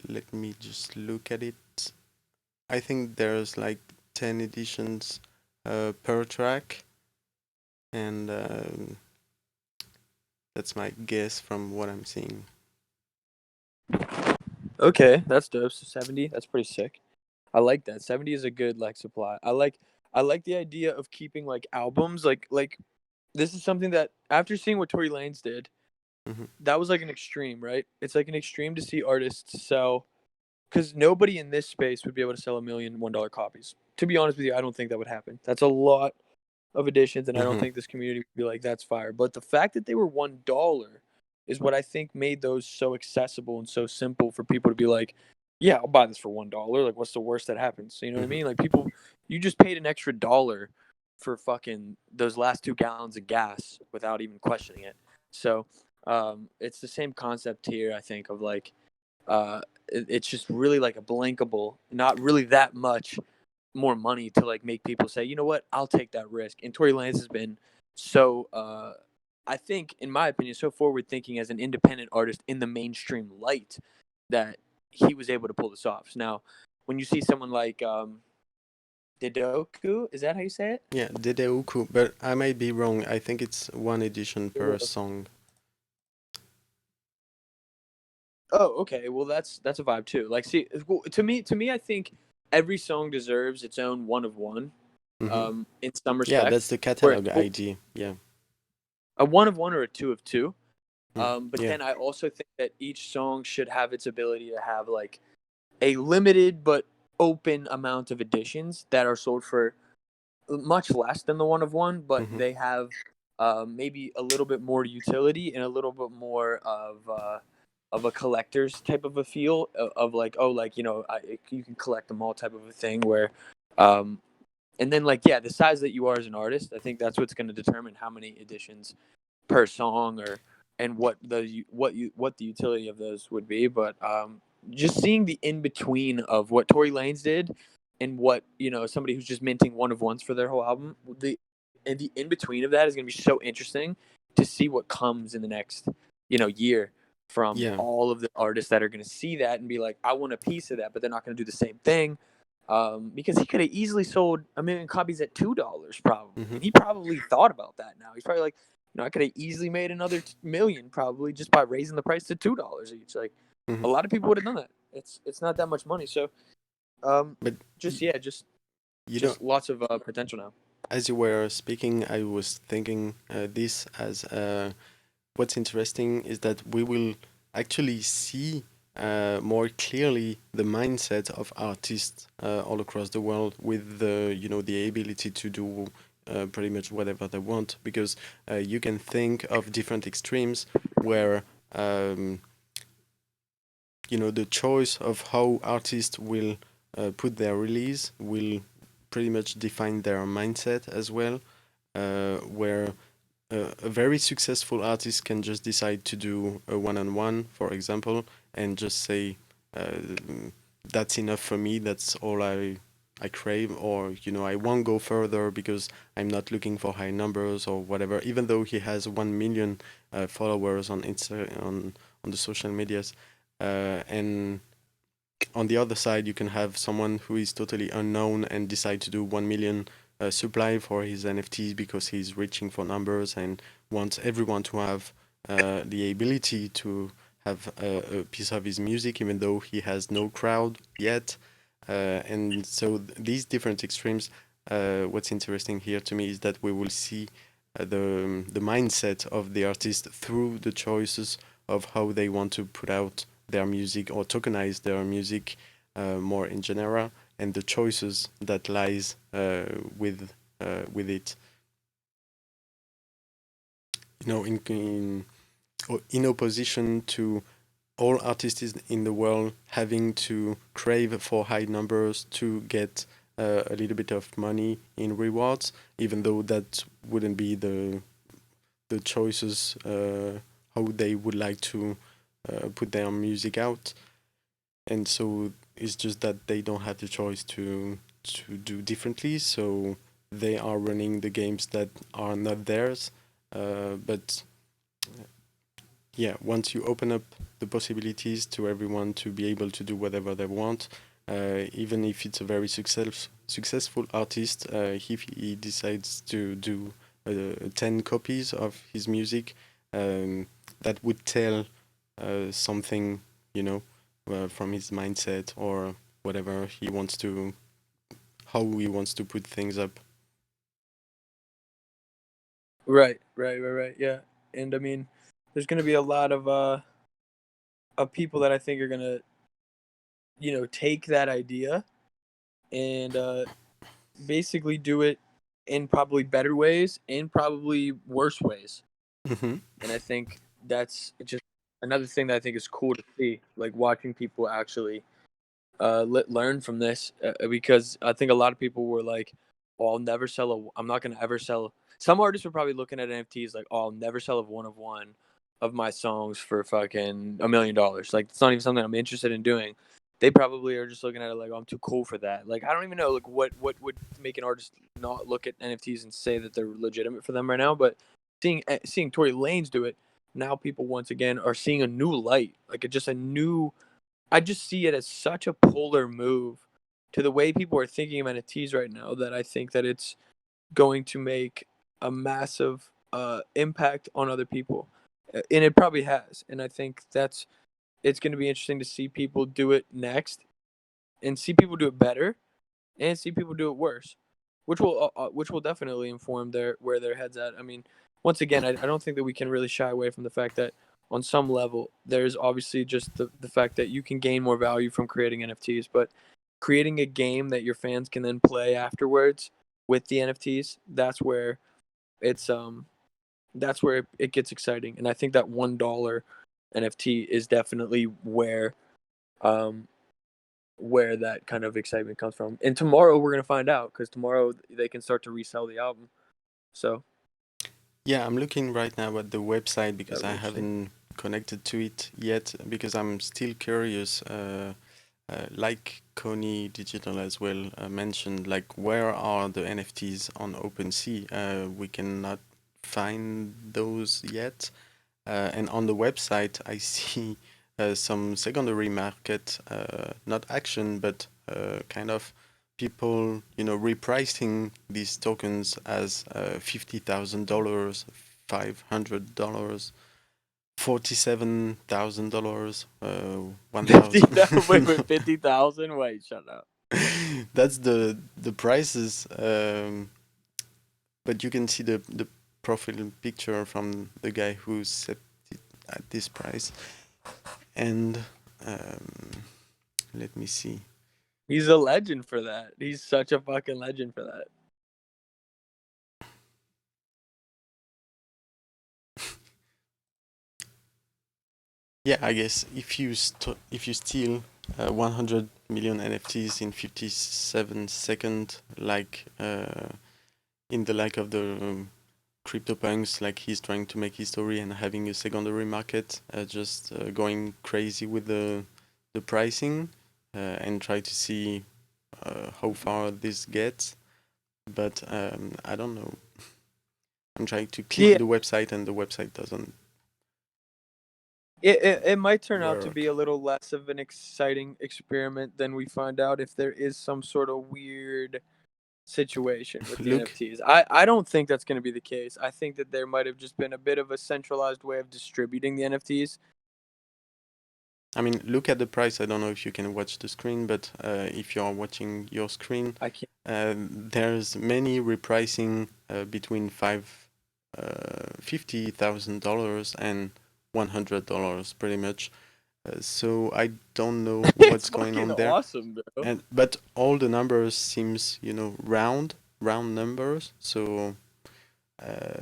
let me just look at it. I think there's like 10 editions per track, and that's my guess from what I'm seeing. Okay, that's dope. So 70, that's pretty sick. I like that. 70 is a good like supply. I like the idea of keeping like albums. Like this is something that after seeing what Tory Lanez did, Hmm. that was like an extreme, right? It's like an extreme to see artists sell because nobody in this space would be able to sell $1,000,000 copies. To be honest with you, I don't think that would happen. That's a lot of editions, and I don't Hmm. think this community would be like, that's fire. But the fact that they were $1 is what I think made those so accessible and so simple for people to be like, yeah, I'll buy this for $1. Like, what's the worst that happens? You know what I Hmm. mean? Like, people, you just paid an extra dollar for fucking those last 2 gallons of gas without even questioning it. So, it's the same concept here, I think, of like, it's just really like a blinkable, not really that much more money to like make people say, you know what, I'll take that risk. And Tory Lanez has been so, I think, in my opinion, so forward thinking as an independent artist in the mainstream light that he was able to pull this off. Now, when you see someone like Didoku, is that how you say it? Yeah, Dedeuku, but I might be wrong. I think it's one edition per song. Oh, okay. Well, that's a vibe too. Like, see, to me, I think every song deserves its own one of one. Hmm. In some Yeah, respects, that's the where catalog well, idea. Yeah. a one of one or a two of two. Mm. But Yeah. then I also think that each song should have its ability to have like a limited but open amount of editions that are sold for much less than the one of one, but Hmm. they have maybe a little bit more utility and a little bit more of a collector's type of a feel of like, oh, like, you can collect them all type of a thing where um, and then like, yeah, the size that you are as an artist, I think that's what's going to determine how many editions per song or and what the utility of those would be. But just seeing the in between of what Tory Lanez did and what, somebody who's just minting one of ones for their whole album, the in between of that is going to be so interesting to see what comes in the next year from Yeah. all of the artists that are going to see that and be like, I want a piece of that, but they're not going to do the same thing. Because he could have easily sold 1,000,000 copies at $2 probably, Hmm. and he probably thought about that. Now he's probably like, I could have easily made another million probably just by raising the price to $2 each. Like, Hmm. a lot of people would have done that. It's not that much money. So, But just y- yeah, just you know, just lots of potential now. as you were speaking, I was thinking this as what's interesting is that we will actually see more clearly the mindset of artists all across the world with the ability to do pretty much whatever they want, because you can think of different extremes where um, the choice of how artists will put their release will pretty much define their mindset as well, where a very successful artist can just decide to do a one-on-one, for example, and just say, uh, that's enough for me, that's all I crave, or I won't go further because I'm not looking for high numbers or whatever, even though he has 1 million followers on on the social medias. And on the other side, you can have someone who is totally unknown and decide to do 1 million supply for his NFTs because he's reaching for numbers and wants everyone to have the ability to have a piece of his music, even though he has no crowd yet. And so these different extremes, what's interesting here to me is that we will see the mindset of the artist through the choices of how they want to put out their music or tokenize their music more in general, and the choices that lies with it. In opposition to all artists in the world having to crave for high numbers to get a little bit of money in rewards, even though that wouldn't be the choices how they would like to put their music out. And so it's just that they don't have the choice to do differently, so they are running the games that are not theirs. But yeah, once you open up the possibilities to everyone to be able to do whatever they want, even if it's a very successful artist, if he decides to do 10 copies of his music, that would tell something, from his mindset or whatever he wants to, how he wants to put things up. Right. Yeah, and I mean, there's gonna be a lot of people that I think are gonna take that idea and basically do it in probably better ways and probably worse ways. Hmm. And I think that's just another thing that I think is cool to see, like watching people actually learn from this because I think a lot of people were like, "Oh, I'll never sell a. I'm not gonna ever sell." Some artists were probably looking at NFTs like, "Oh, I'll never sell a one of one of my songs for fucking $1 million." Like, it's not even something I'm interested in doing. They probably are just looking at it like, oh, "I'm too cool for that." Like, I don't even know like what would make an artist not look at NFTs and say that they're legitimate for them right now. But seeing Tory Lanez do it now, people once again are seeing a new light, like just a new. I just see it as such a polar move to the way people are thinking of NFTs right now that I think that it's going to make a massive impact on other people, and it probably has. And I think it's going to be interesting to see people do it next, and see people do it better, and see people do it worse, which will definitely inform their where their heads at. I mean, once again, I don't think that we can really shy away from the fact that on some level there's obviously just the fact that you can gain more value from creating NFTs, but creating a game that your fans can then play afterwards with the NFTs, it's that's where it gets exciting. And I think that $1 NFT is definitely um where that kind of excitement comes from. And tomorrow we're gonna find out because tomorrow they can start to resell the album. So Yeah, I'm looking right now at the website because that'll I be interesting. haven't connected to it yet because I'm still curious. Like Coney Digital as well mentioned, like where are the NFTs on OpenSea? We cannot find those yet. And on the website, I see some secondary market, not action, but kind of people, repricing these tokens as $50,000, $500, $47,000, 1,000. Wait, 50,000? Wait, shut up. That's the prices, but you can see the profile picture from the guy who set it at this price. And let me see. He's a legend for that. He's such a fucking legend for that. Yeah, I guess if you steal 100 million NFTs in 57 seconds, like in the like of the CryptoPunks, like he's trying to make history and having a secondary market, just going crazy with the pricing and try to see how far this gets. But I don't know. I'm trying to click Yeah, the website and the website doesn't it might turn out to be work. a little less of an exciting experiment than we find out if there is some sort of weird situation with the Look, NFTs. I don't think that's going to be the case. I think that there might have just been a bit of a centralized way of distributing the NFTs. I mean, look at the price. I don't know if you can watch the screen, but if you are watching your screen, I can't. there's many repricing between $50,000 and $100, pretty much. So I don't know It's what's going fucking on there. awesome, bro. And but all the numbers seems round numbers. So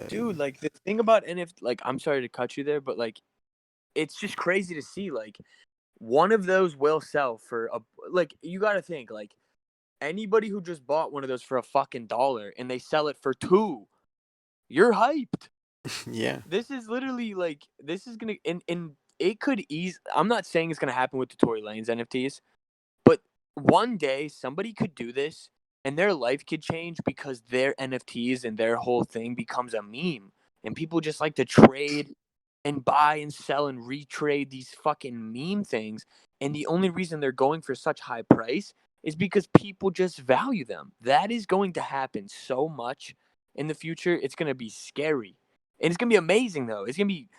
Dude, like the thing about NFT, like I'm sorry to cut you there, but like it's just crazy to see like one of those will sell for a like you got to think like anybody who just bought one of those for a fucking dollar and they sell it for two, you're hyped. yeah, This is literally like this is gonna and it could ease. I'm not saying it's gonna happen with the Tory Lanez NFTs, but one day somebody could do this and their life could change because their NFTs and their whole thing becomes a meme. And people just like to trade and buy and sell and retrade these fucking meme things. And the only reason they're going for such high price is because people just value them. That is going to happen so much in the future. It's going to be scary. And it's going to be amazing, though. It's going to be,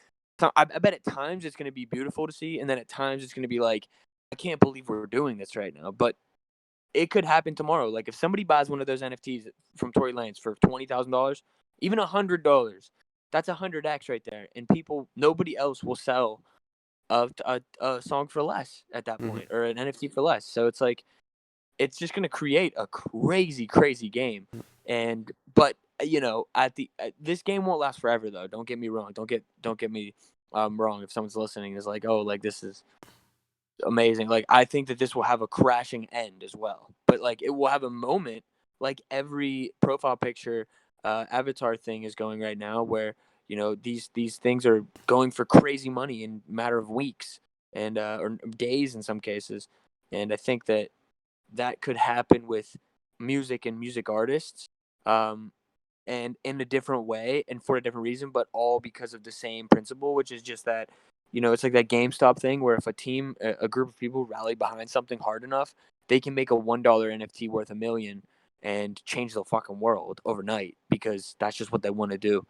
I bet at times it's going to be beautiful to see. And then at times it's going to be like, I can't believe we're doing this right now. But it could happen tomorrow. Like if somebody buys one of those NFTs from Tory Lanez for $20,000, even $100, that's 100x right there, and nobody else will sell a song for less at that Mm-hmm. point, or an NFT for less. So it's like it's just going to create a crazy game. And but this game won't last forever though. Don't get me wrong. Don't get me wrong. If someone's listening is like, oh, like this is amazing. Like I think that this will have a crashing end as well. But like it will have a moment, like every profile picture avatar thing is going right now, where these things are going for crazy money in a matter of weeks and or days in some cases. And I think that could happen with music and music artists, um, and in a different way and for a different reason, but all because of the same principle, which is just that, it's like that GameStop thing where if a group of people rally behind something hard enough, they can make a $1 NFT worth a million and change the fucking world overnight because that's just what they want to do.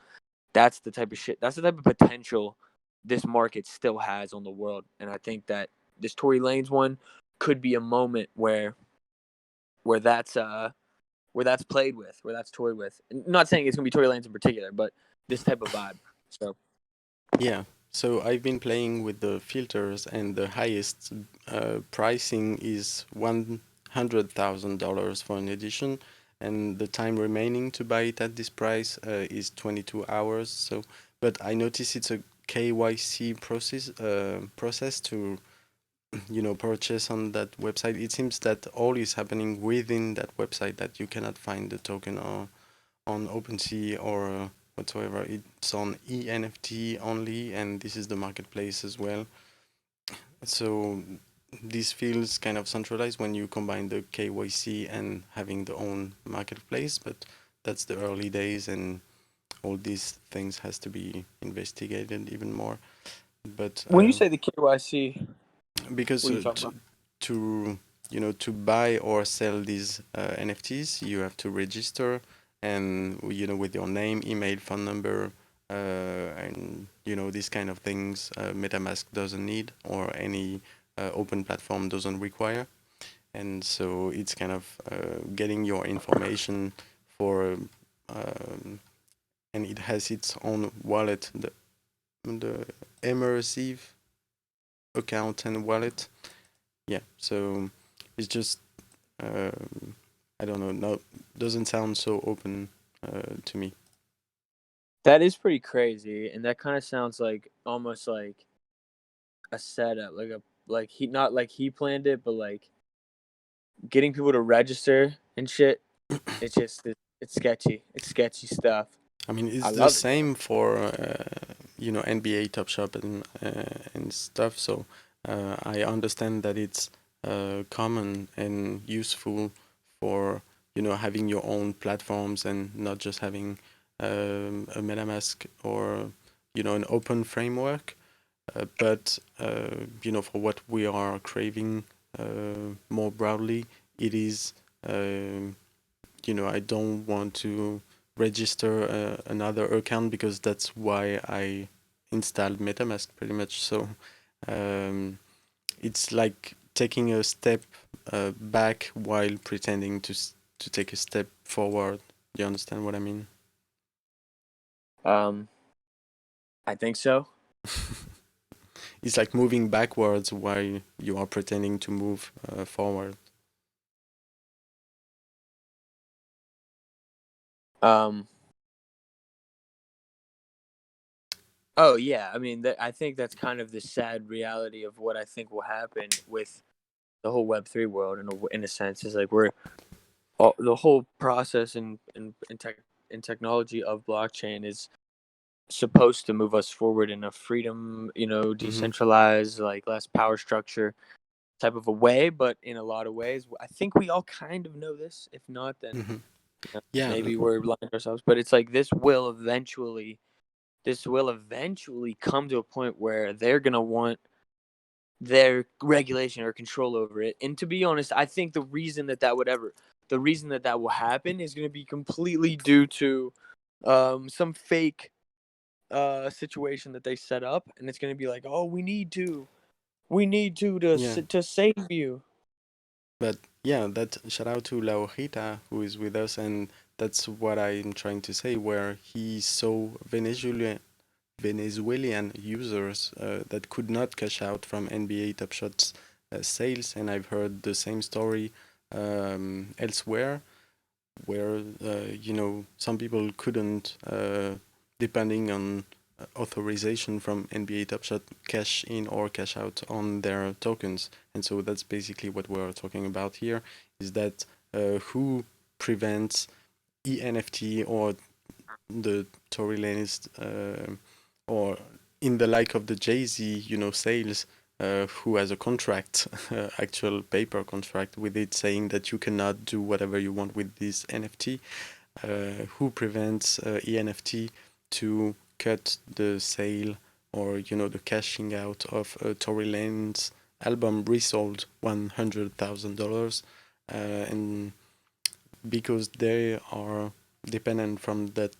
That's the type of shit. That's the type of potential this market still has on the world, and I think that this Tory Lanez one could be a moment where that's played with, where that's toyed with. And I'm not saying it's gonna be Tory Lanez in particular, but this type of vibe. So Yeah. So I've been playing with the filters, and the highest pricing is $100,000 for an edition, and the time remaining to buy it at this price is 22 hours. So, but I notice it's a KYC process to purchase on that website. It seems that all is happening within that website, that you cannot find the token on OpenSea or whatsoever. It's on eNFT only, and this is the marketplace as well. So this feels kind of centralized when you combine the KYC and having the own marketplace, but that's the early days, and all these things has to be investigated even more. But when you say the KYC, because what are you talking about? to to buy or sell these NFTs, you have to register, and with your name, email, phone number, and these kind of things. MetaMask doesn't need, or any open platform doesn't require, and so it's kind of getting your information for, and it has its own wallet, the immersive account and wallet. Yeah, so it's just I don't know. No, doesn't sound so open to me. That is pretty crazy, and that kind of sounds like almost like a setup, like he not like he planned it, but like getting people to register and shit. It's sketchy. It's sketchy stuff. I mean, I it's the love it though. same for NBA Top Shop and stuff. So I understand that it's common and useful for having your own platforms and not just having a MetaMask or an open framework. But for what we are craving more broadly, it is I don't want to register another account, because that's why I installed MetaMask pretty much. So it's like taking a step back while pretending to take a step forward. You understand what I mean? Um, I think so. It's like moving backwards while you are pretending to move forward. Um, oh yeah, I mean, I think that's kind of the sad reality of what I think will happen with the whole Web3 world. In a sense, is like the whole process and technology of blockchain is supposed to move us forward in a freedom, Mm-hmm. decentralized, like less power structure type of a way. But in a lot of ways, I think we all kind of know this. If not, then Mm-hmm. Yeah. maybe we're lying to ourselves. But it's like this will eventually come to a point where they're gonna want their regulation or control over it. And to be honest, I think the reason that will happen is going to be completely due to some fake situation that they set up, and it's going to be like, oh, we need to Yeah. to save you. But yeah, that shout out to Laurita who is with us, and that's what I'm trying to say. Where he saw Venezuelan users that could not cash out from NBA Top Shots sales, and I've heard the same story elsewhere, where some people couldn't, depending on authorization from NBA Top Shot, cash in or cash out on their tokens, and so that's basically what we're talking about here. Is that who prevents ENFT or the Tory Lanez, or in the like of the Jay-Z, sales, who has a contract, actual paper contract with it saying that you cannot do whatever you want with this NFT, who prevents ENFT to cut the sale or, the cashing out of Tory Lanez album resold $100,000, and because they are dependent from that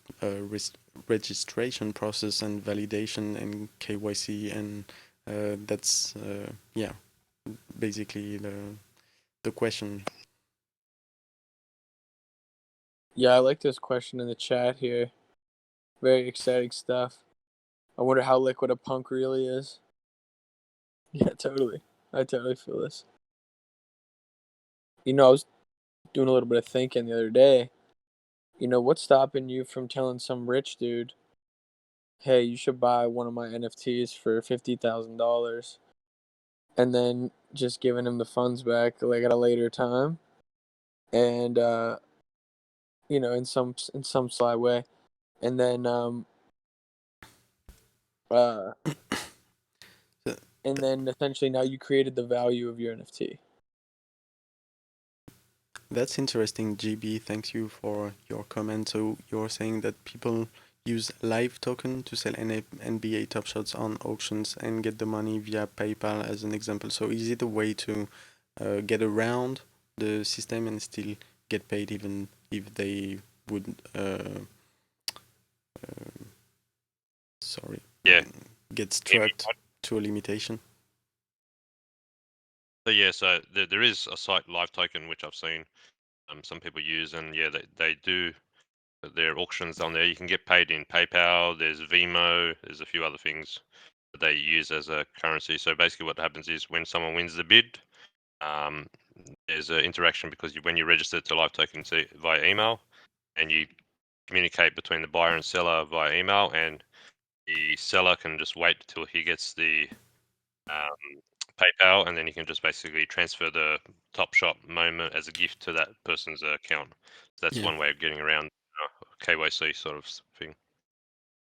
registration process and validation and KYC, and that's yeah, basically the question. Yeah, I like this question in the chat here. Very exciting stuff. I wonder how liquid a punk really is. Yeah, totally. I totally feel this. I was doing a little bit of thinking the other day. What's stopping you from telling some rich dude, hey, you should buy one of my NFTs for $50,000, and then just giving him the funds back like at a later time, and in some sly way, and then uh, Uh, and then essentially now you created the value of your NFT. That's interesting, GB. Thank you for your comment. So you're saying that people use Live Token to sell NBA Top Shots on auctions and get the money via PayPal as an example. So is it a way to get around the system and still get paid even if they would, sorry, Yeah. get Maybe struck to a limitation? So yeah, so there is a site, Live Token, which I've seen some people use, and yeah, they do their auctions on there. You can get paid in PayPal. There's Vimo. There's a few other things that they use as a currency. So basically, what happens is when someone wins the bid, there's an interaction because when you register to Live Token via email, and you communicate between the buyer and seller via email, and the seller can just wait till he gets the PayPal, and then you can just basically transfer the Top Shop moment as a gift to that person's account. So that's Yeah. one way of getting around KYC sort of thing.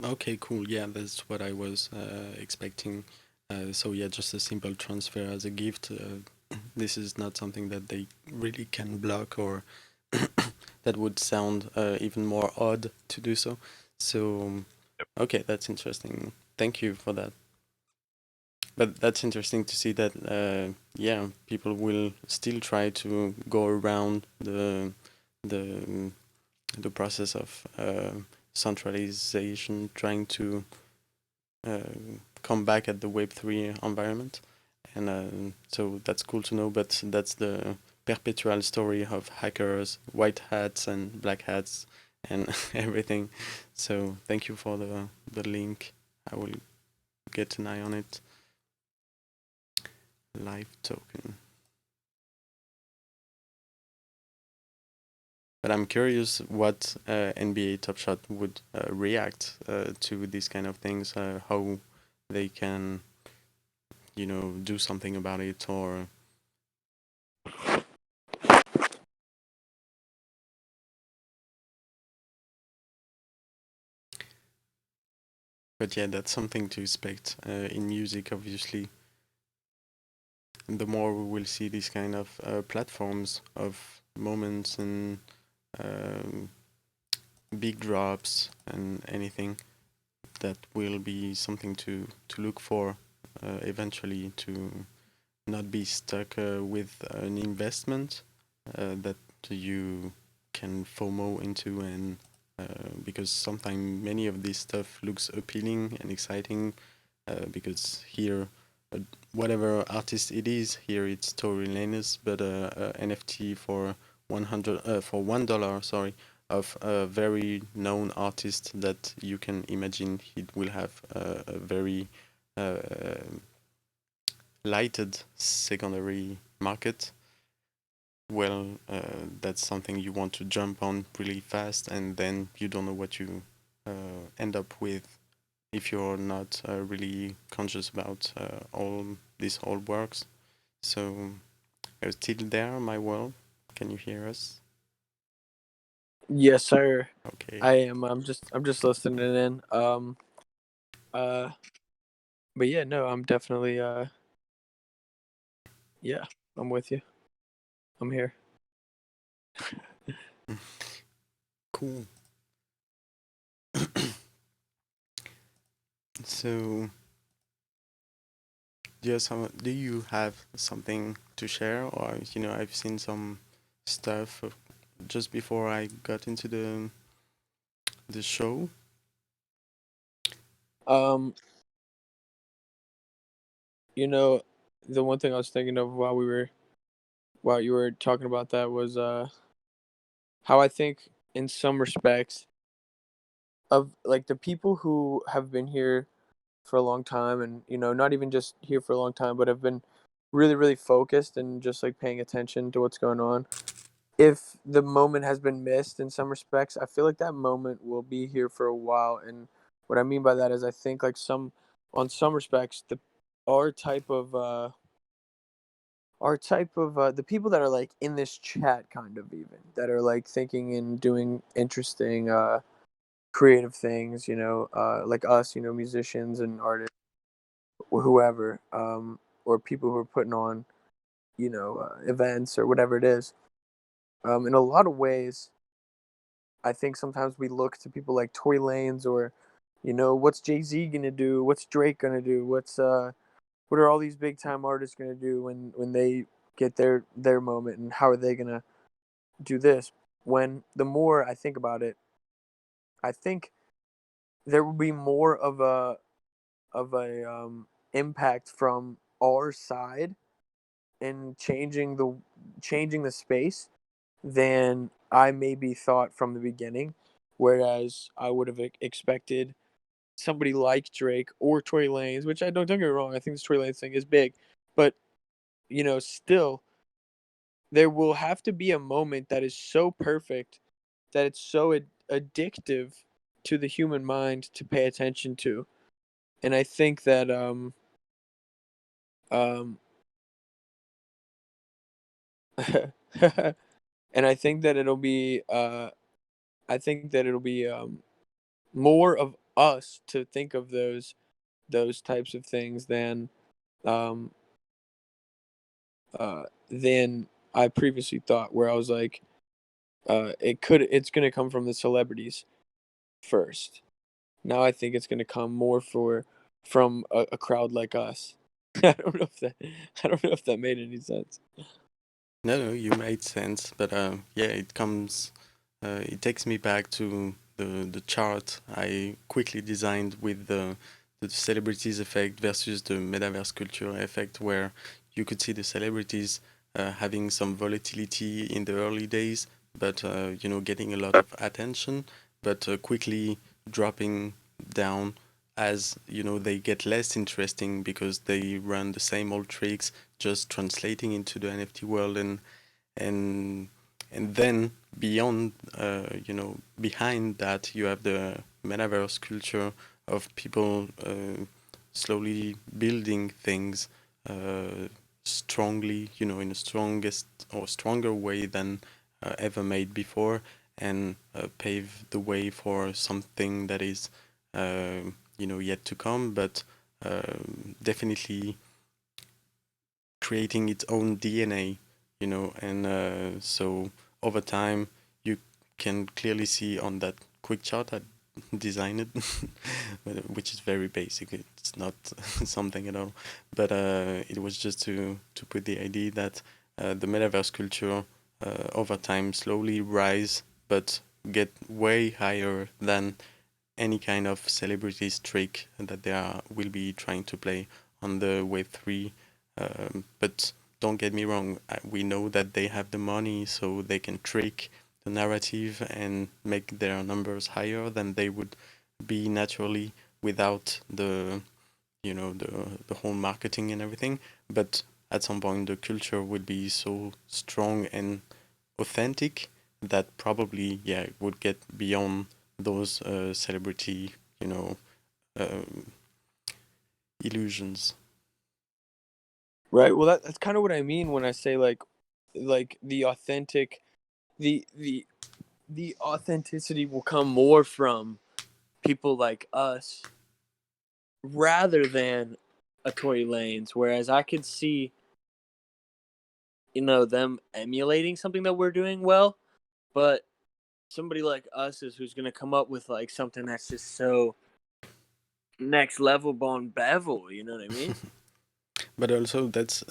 Okay, cool. Yeah, that's what I was expecting. So yeah, just a simple transfer as a gift. This is not something that they really can block, or that would sound even more odd to do so. So, okay, that's interesting. Thank you for that. But that's interesting to see that, yeah, people will still try to go around the the process of centralization, trying to come back at the Web3 environment. And so that's cool to know, but that's the perpetual story of hackers, white hats and black hats and everything. So thank you for the link. I will get an eye on it. Live token. But I'm curious what NBA Top Shot would react to these kind of things, how they can, do something about it, or but yeah, that's something to expect in music, obviously. And the more we will see these kind of platforms of moments and um, big drops and anything, that will be something to look for eventually, to not be stuck with an investment that you can FOMO into, and because sometimes many of this stuff looks appealing and exciting, because here whatever artist it is. Here it's Tory Lanez, but NFT for $1, sorry, of a very known artist that you can imagine he will have a very uh, lighted secondary market. Well, that's something you want to jump on really fast, and then you don't know what you end up with if you're not really conscious about all this all works. So, are you still there, my world? Can you hear us? Yes, sir. Okay. I am. I'm just listening in. Uh. But yeah, no, I'm definitely. Yeah, I'm with you. I'm here. Cool. So, do you have something to share, or I've seen some stuff just before I got into the show. Um, you know, the one thing I was thinking of while you were talking about that was how I think in some respects of like the people who have been here for a long time and not even just here for a long time but have been really really focused and just like paying attention to what's going on. If the moment has been missed in some respects, I feel like that moment will be here for a while. And what I mean by that is I think like on some respects our type of uh the people that are like in this chat kind of even that are like thinking and doing interesting creative things, like us, musicians and artists, whoever, or people who are putting on, events or whatever it is. In a lot of ways, I think sometimes we look to people like Tory Lanez or, what's Jay Z gonna do? What's Drake gonna do? What are all these big time artists gonna do when they get their moment, and how are they gonna do this? When the more I think about it, I think there will be more of a impact from our side in changing the space than I maybe thought from the beginning. Whereas I would have expected somebody like Drake or Tory Lanez, which I don't get me wrong, I think this Tory Lanez thing is big, but still there will have to be a moment that is so perfect that it's so addictive to the human mind to pay attention to. And I think that um and I think that it'll be more of us to think of those types of things um than I previously thought, where I was like it's going to come from the celebrities first. Now I think it's going to come more from a crowd like us. I don't know if that made any sense. No, no, you made sense, but yeah, it takes me back to the chart I quickly designed with the celebrities effect versus the metaverse culture effect, where you could see the celebrities having some volatility in the early days, but getting a lot of attention, but quickly dropping down as they get less interesting because they run the same old tricks, just translating into the NFT world, and and then beyond behind that you have the metaverse culture of people slowly building things strongly, in the strongest or stronger way than ever made before, and pave the way for something that is yet to come, but definitely creating its own DNA, and so over time you can clearly see on that quick chart I designed it, which is very basic. It's not something at all, but it was just to put the idea that the metaverse culture over time slowly rise, but get way higher than any kind of celebrities trick that will be trying to play on the Web3. But don't get me wrong, we know that they have the money, so they can trick the narrative and make their numbers higher than they would be naturally without the the whole marketing and everything. But at some point the culture will be so strong and authentic that probably it would get beyond those celebrity um, illusions. Right. Well, that's kind of what I mean when I say like the authentic, the authenticity will come more from people like us rather than a Tory Lanes. Whereas I could see, them emulating something that we're doing well, but somebody like us is who's gonna come up with like something that's just so next level bon bevel. You know what I mean? But also that's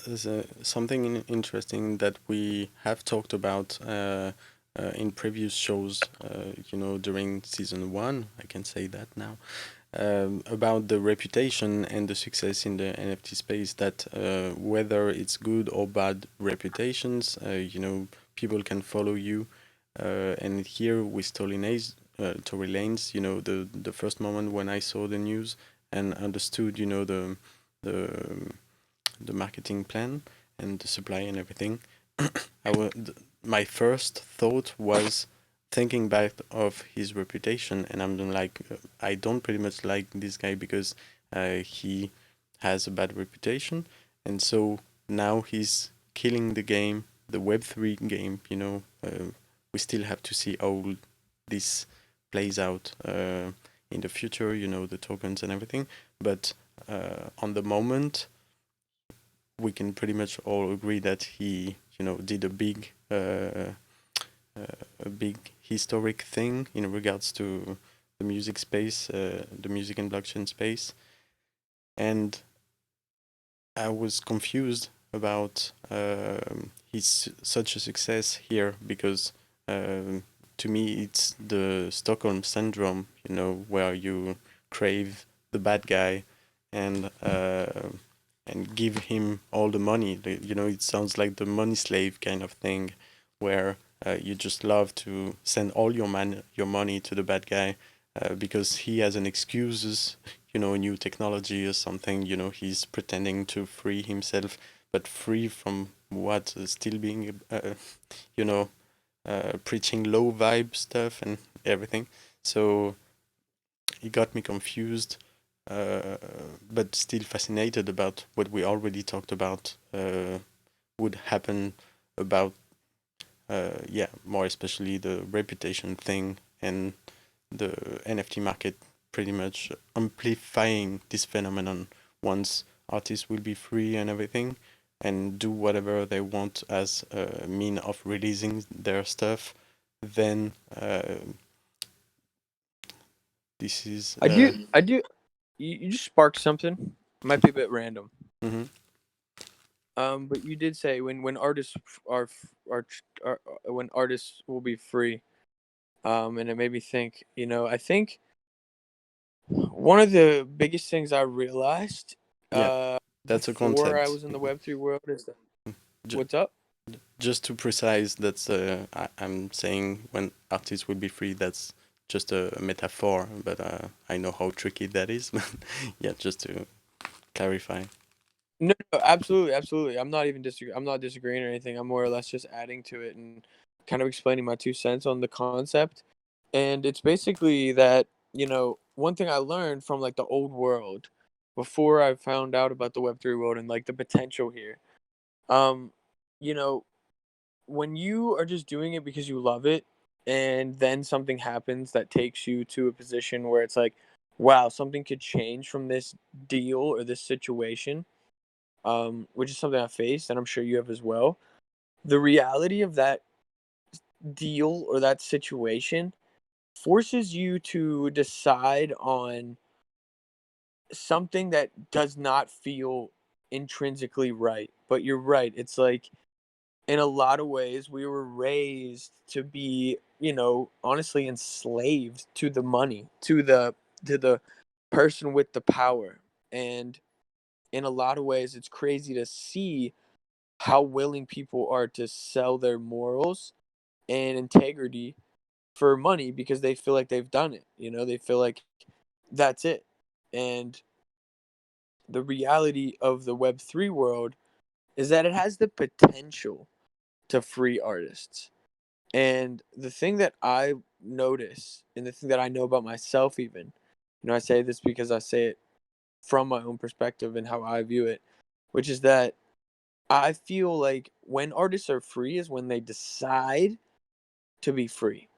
something interesting that we have talked about in previous shows, during season 1, I can say that now, about the reputation and the success in the NFT space, that whether it's good or bad reputations, people can follow you. And here with Tory Lanez, the first moment when I saw the news and understood, the the marketing plan and the supply and everything, my first thought was thinking back of his reputation, and I'm like, I don't pretty much like this guy because he has a bad reputation, and so now he's killing the game, the Web3 game. We still have to see how this plays out in the future. The tokens and everything, but on the moment we can pretty much all agree that he, did a big historic thing in regards to the music space, the music and blockchain space. And I was confused about his such a success here because to me it's the Stockholm syndrome, where you crave the bad guy and give him all the money. It sounds like the money slave kind of thing, where you just love to send all your money to the bad guy because he has an excuses, new technology or something. He's pretending to free himself, but free from what? Still being, preaching low vibe stuff and everything. So it got me confused, but still fascinated about what we already talked about would happen about, more especially the reputation thing and the NFT market pretty much amplifying this phenomenon once artists will be free and everything and do whatever they want as a mean of releasing their stuff. Then this is I do. You just sparked something. Might be a bit random. mhm. But you did say when artists are when artists will be free. And it made me think. I think one of the biggest things I realized Yeah, that's a before I concept. was in the Web3 world is that Ju- what's up? just to precise, that's I'm saying when artists will be free. That's just a metaphor, but I know how tricky that is. But yeah, just to clarify. No, no, absolutely, absolutely. I'm not disagreeing or anything. I'm more or less just adding to it and kind of explaining my 2 cents on the concept. And it's basically that, one thing I learned from like the old world before I found out about the Web3 world and like the potential here. Um, you know, when you are just doing it because you love it and then something happens that takes you to a position where it's like, wow, something could change from this deal or this situation, which is something I faced, and I'm sure you have as well. The reality of that deal or that situation forces you to decide on something that does not feel intrinsically right. But you're right. It's like, in a lot of ways, we were raised to be, honestly enslaved to the money, to the person with the power. And in a lot of ways, it's crazy to see how willing people are to sell their morals and integrity for money because they feel like they've done it. You know, they feel like that's it. And the reality of the Web3 world is that it has the potential to free artists. And the thing that I notice, and the thing that I know about myself, even, I say this because I say it from my own perspective and how I view it, which is that I feel like when artists are free is when they decide to be free.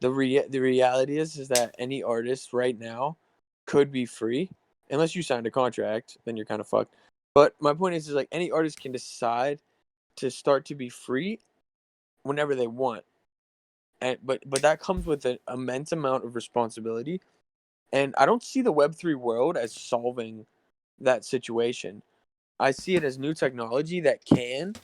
The reality is that any artist right now could be free unless you signed a contract, then you're kind of fucked. But my point is like any artist can decide to start to be free whenever they want. And but that comes with an immense amount of responsibility. And I don't see the Web3 world as solving that situation. I see it as new technology that can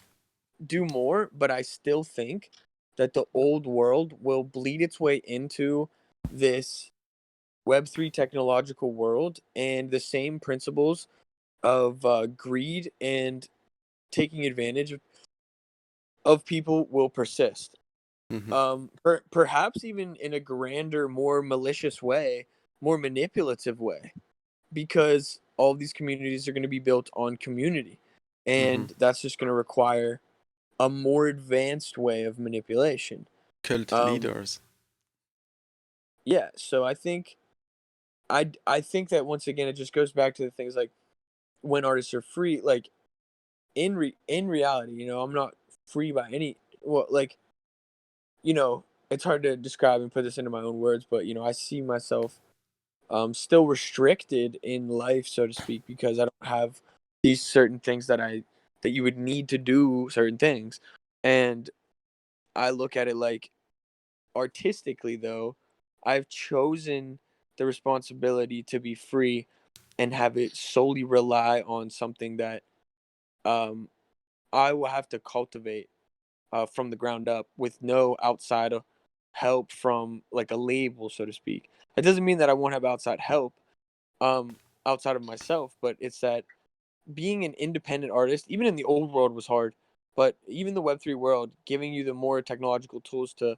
do more, but I still think that the old world will bleed its way into this Web3 technological world, and the same principles of greed and taking advantage of people will persist. Hmm. Perhaps even in a grander, more malicious way, more manipulative way, because all these communities are going to be built on community, Hmm. and that's just going to require a more advanced way of manipulation. Cult Um, leaders. yeah, so I think that once again it just goes back to the things like when artists are free, like in reality, I'm not free by any well, like it's hard to describe and put this into my own words, but I see myself still restricted in life, so to speak, because I don't have these certain things that you would need to do certain things, and I look at it like artistically though, I've chosen the responsibility to be free and have it solely rely on something that um I will have to cultivate from the ground up with no outside help from like a label, so to speak. It doesn't mean that I won't have outside help um outside of myself, but it's that being an independent artist, even in the old world, was hard. But even the Web3 world, giving you the more technological tools to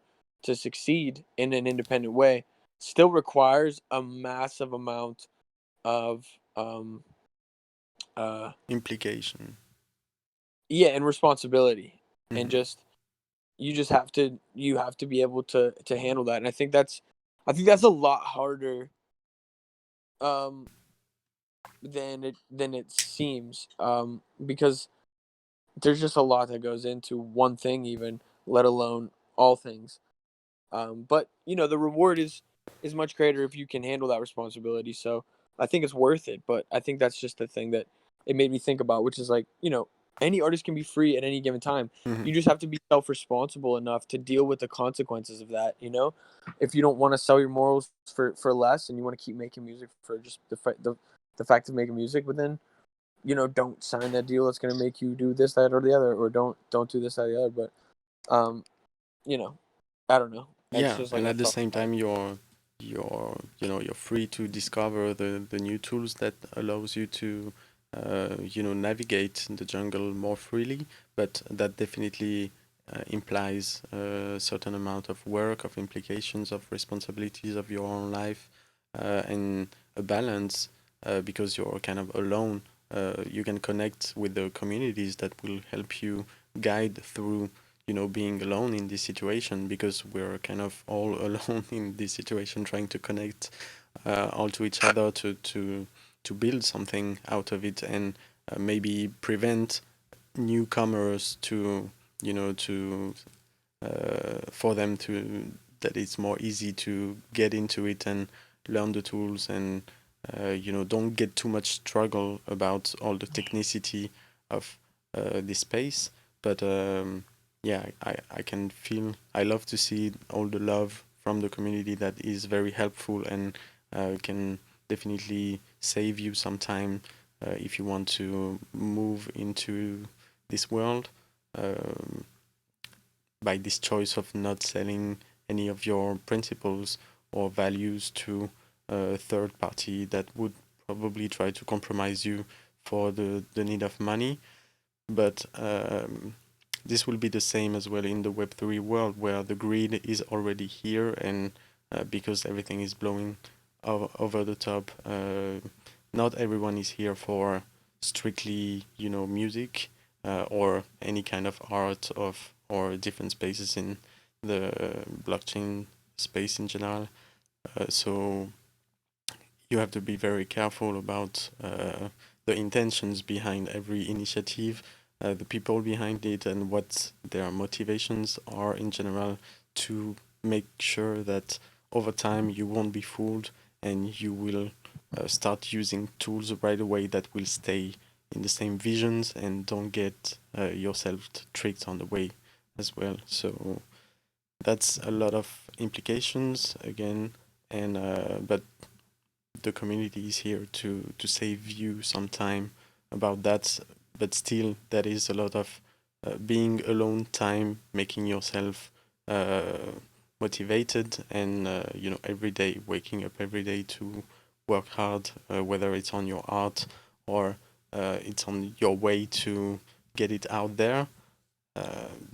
succeed in an independent way, still requires a massive amount of um uh Implication. yeah, and responsibility, and Hmm. just you have to be able to handle that. And I think that's a lot harder um than it seems, because there's just a lot that goes into one thing, even let alone all things. But the reward is much greater if you can handle that responsibility. So I think it's worth it. But I think that's just the thing that it made me think about, which is like any artist can be free at any given time. Hmm. You just have to be self responsible enough to deal with the consequences of that. If you don't want to sell your morals for less and you want to keep making music for just the fact of making music, but then don't sign that deal that's going to make you do this, that, or the other, or don't do this, that, or the other. But you know, I don't know. It's Yeah, just like and a at the thought. same time, you're free to discover the new tools that allows you to navigate the jungle more freely. But that definitely implies a certain amount of work, of implications, of responsibilities of your own life, and a balance because you're kind of alone. You can connect with the communities that will help you guide through being alone in this situation because we're kind of all alone in this situation, trying to connect all to each other to build something out of it and maybe prevent newcomers to to for them to that it's more easy to get into it and learn the tools and don't get too much struggle about all the technicity of this space. But yeah, I can feel I love to see all the love from the community that is very helpful and can definitely save you some time if you want to move into this world. Um, by this choice of not selling any of your principles or values to a third party that would probably try to compromise you for the need of money. But this will be the same as well in the Web3 world, where the greed is already here, and because everything is blowing over the top, not everyone is here for strictly, music or any kind of art or different spaces in the blockchain space in general. So you have to be very careful about the intentions behind every initiative, the people behind it, and what their motivations are in general, to make sure that over time you won't be fooled and you will start using tools right away that will stay in the same visions and don't get yourself tricked on the way as well. So that's a lot of implications again, and but the community is here to save you some time about that. But still, that is a lot of being alone time, making yourself motivated, and every day waking up every day to work hard, whether it's on your art or it's on your way to get it out there.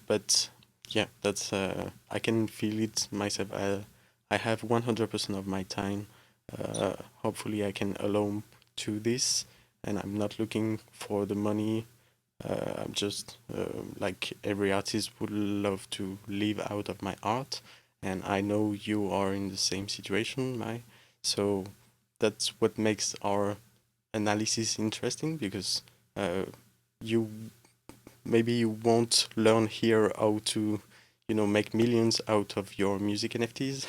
But yeah, that's I can feel it myself. I have 100% of my time. Hopefully, I can allow to this, and I'm not looking for the money. I'm just like every artist would love to live out of my art, and I know you are in the same situation, Mai. So that's what makes our analysis interesting, because you maybe you won't learn here how to, make millions out of your music NFTs,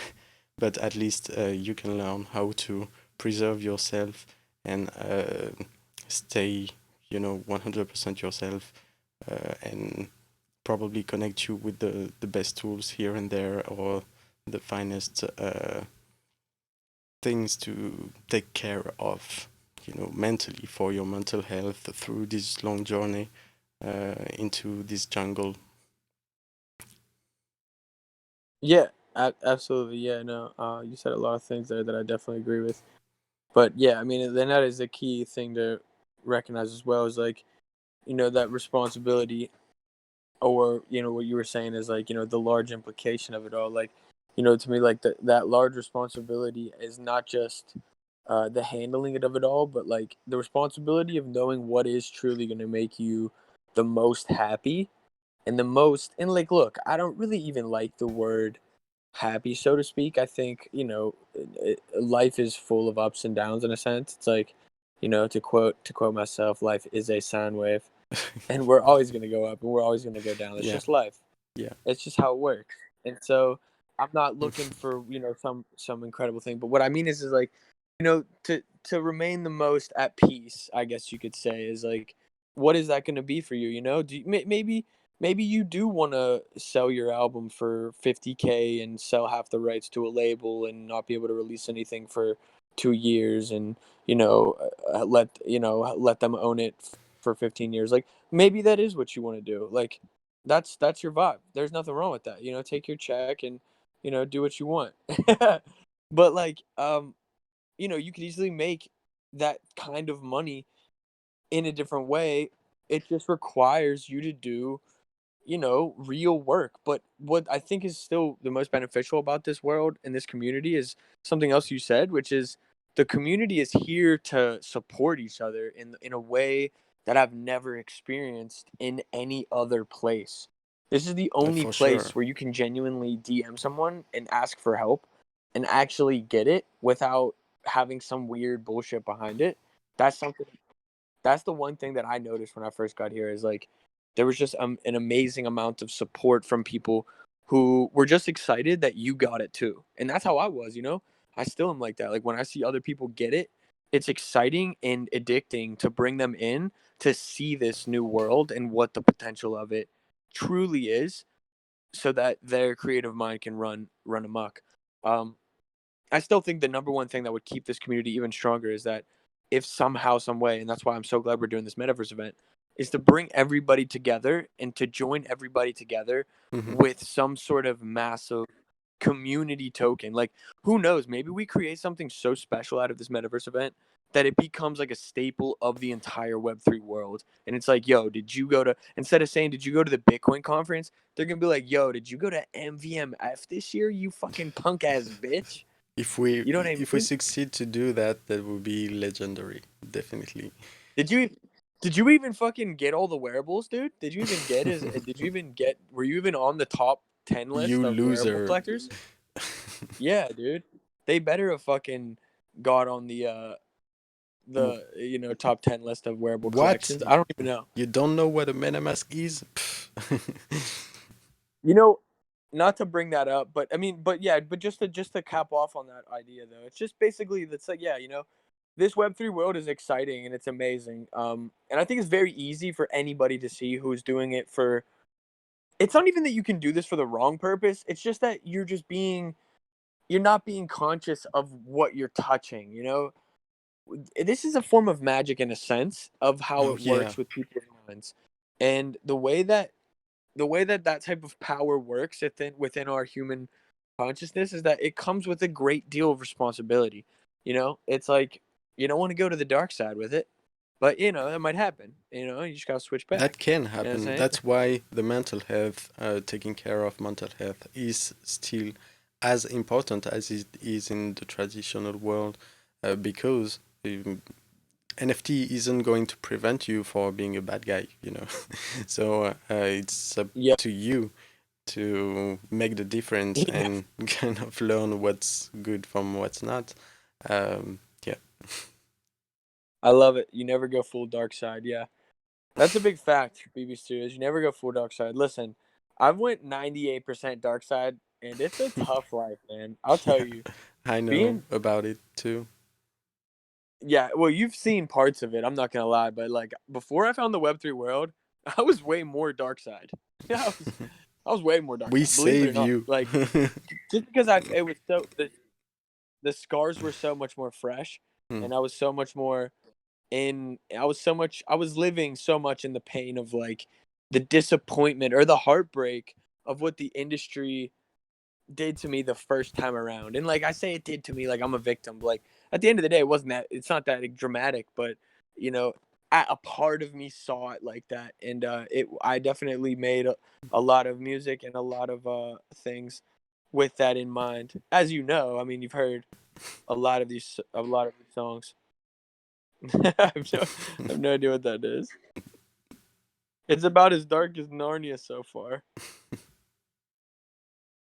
but at least you can learn how to preserve yourself and stay, 100% yourself, and probably connect you with the best tools here and there, or the finest things to take care of, mentally, for your mental health through this long journey into this jungle. Yeah, absolutely. Yeah, no. You said a lot of things there that I definitely agree with. But yeah, I mean, then that is a key thing to recognize as well, is like, that responsibility, or what you were saying is like, the large implication of it all. Like, to me, like that large responsibility is not just the handling it of it all, but like the responsibility of knowing what is truly going to make you the most happy, and the most, and like, look, I don't really even like the word happy, so to speak. I think, life is full of ups and downs in a sense. It's like, to quote myself, life is a sine wave, and we're always going to go up and we're always going to go down. It's Yeah, just life. yeah. It's just how it works. And so I'm not looking for, some incredible thing, but what I mean is like, to remain the most at peace, I guess you could say, is like, what is that going to be for you? Do you, maybe you do want to sell your album for 50K and sell half the rights to a label and not be able to release anything for 2 years, and let them own it for 15 years. Like, maybe that is what you want to do. Like, that's your vibe. There's nothing wrong with that. Take your check and do what you want. But like, you could easily make that kind of money in a different way. It just requires you to do, real work. But what I think is still the most beneficial about this world and this community is something else you said, which is the community is here to support each other in a way that I've never experienced in any other place. This is the only For sure. place where you can genuinely DM someone and ask for help and actually get it without having some weird bullshit behind it. That's something that's the one thing that I noticed when I first got here, is like there was just an amazing amount of support from people who were just excited that you got it too. And that's how I was. I still am like that. Like, when I see other people get it, it's exciting and addicting to bring them in to see this new world and what the potential of it truly is, so that their creative mind can run amok. Um, I still think the number one thing that would keep this community even stronger is that if somehow, some way, and that's why I'm so glad we're doing this metaverse event, is to bring everybody together and to join everybody together Hmm. with some sort of massive community token. Like, who knows? Maybe we create something so special out of this metaverse event that it becomes like a staple of the entire Web3 world. And it's like, yo, did you go to, instead of saying, did you go to the Bitcoin conference? They're going to be like, yo, did you go to MVMF this year? You fucking punk ass bitch. You know what I If we mean? succeed to do that, that would be legendary, definitely. Did you, did you even fucking get all the wearables, dude? Did you even get his, did you even get, were you even on the top 10 list You of wearable loser. collectors? Yeah, dude. They better have fucking got on the top 10 list of wearable What? collections. I don't even know. You don't know what a MetaMask is? You know, not to bring that up, but I mean, but yeah, but just to cap off on that idea though, it's just basically that's like, yeah, this Web3 world is exciting and it's amazing. And I think it's very easy for anybody to see who's doing it for. It's not even that you can do this for the wrong purpose. It's just that you're not being conscious of what you're touching. This is a form of magic in a sense of how Oh it yeah, works with people's minds, and the way that type of power works within our human consciousness is that it comes with a great deal of responsibility. It's like you don't want to go to the dark side with it, but that might happen. You just gotta switch that back. can You know what I'm happen. saying? That's why the mental health, taking care of mental health, is still as important as it is in the traditional world, because NFT isn't going to prevent you for being a bad guy. So it's up Yeah. to you to make the difference Yeah. and kind of learn what's good from what's not. Yeah. I love it. You never go full dark side. Yeah. That's a big fact, BB Studios. You never go full dark side. Listen, I've went 98% dark side, and it's a tough life, man. I'll tell Yeah, you. I know Being about it too. Yeah, well, you've seen parts of it. I'm not gonna lie, but like before I found the Web3 world, I was way more dark side. Yeah, I was way more dark We side. Believe it or save not, you. like just because it was the scars were so much more fresh, Hmm. and I was so much more I was living so much in the pain of like the disappointment or the heartbreak of what the industry did to me the first time around. And like I say it did to me like I'm a victim. But, like at the end of the day, it's not that dramatic, but you know, a part of me saw it like that. And I definitely made a lot of music and a lot of things with that in mind. As you know, I mean, you've heard a lot of these songs. I have no idea what that is. It's about as dark as Narnia so far.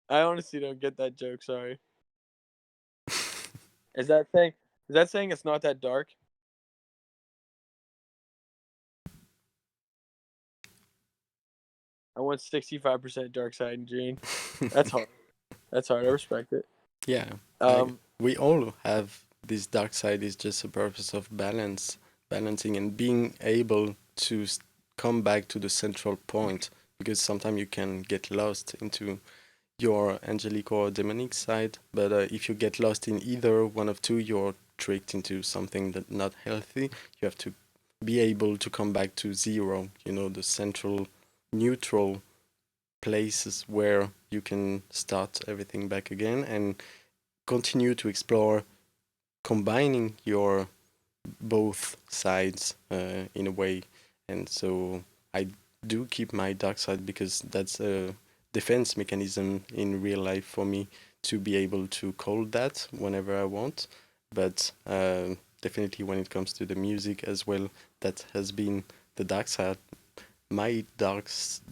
I honestly don't get that joke. Sorry. Is that saying? Is that saying it's not that dark? I want 65% dark side and Gene. That's hard. That's hard. I respect it. Yeah, Um, we all have this dark side. Is just a purpose of balancing, and being able to come back to the central point. Because sometimes you can get lost into your angelic or demonic side, but if you get lost in either one of two, you're tricked into something that not healthy. You have to be able to come back to zero. The central, neutral places where you can start everything back again and continue to explore combining your both sides in a way. And so I do keep my dark side because that's a defense mechanism in real life for me to be able to call that whenever I want. But definitely when it comes to the music as well, that has been the dark side, my darkest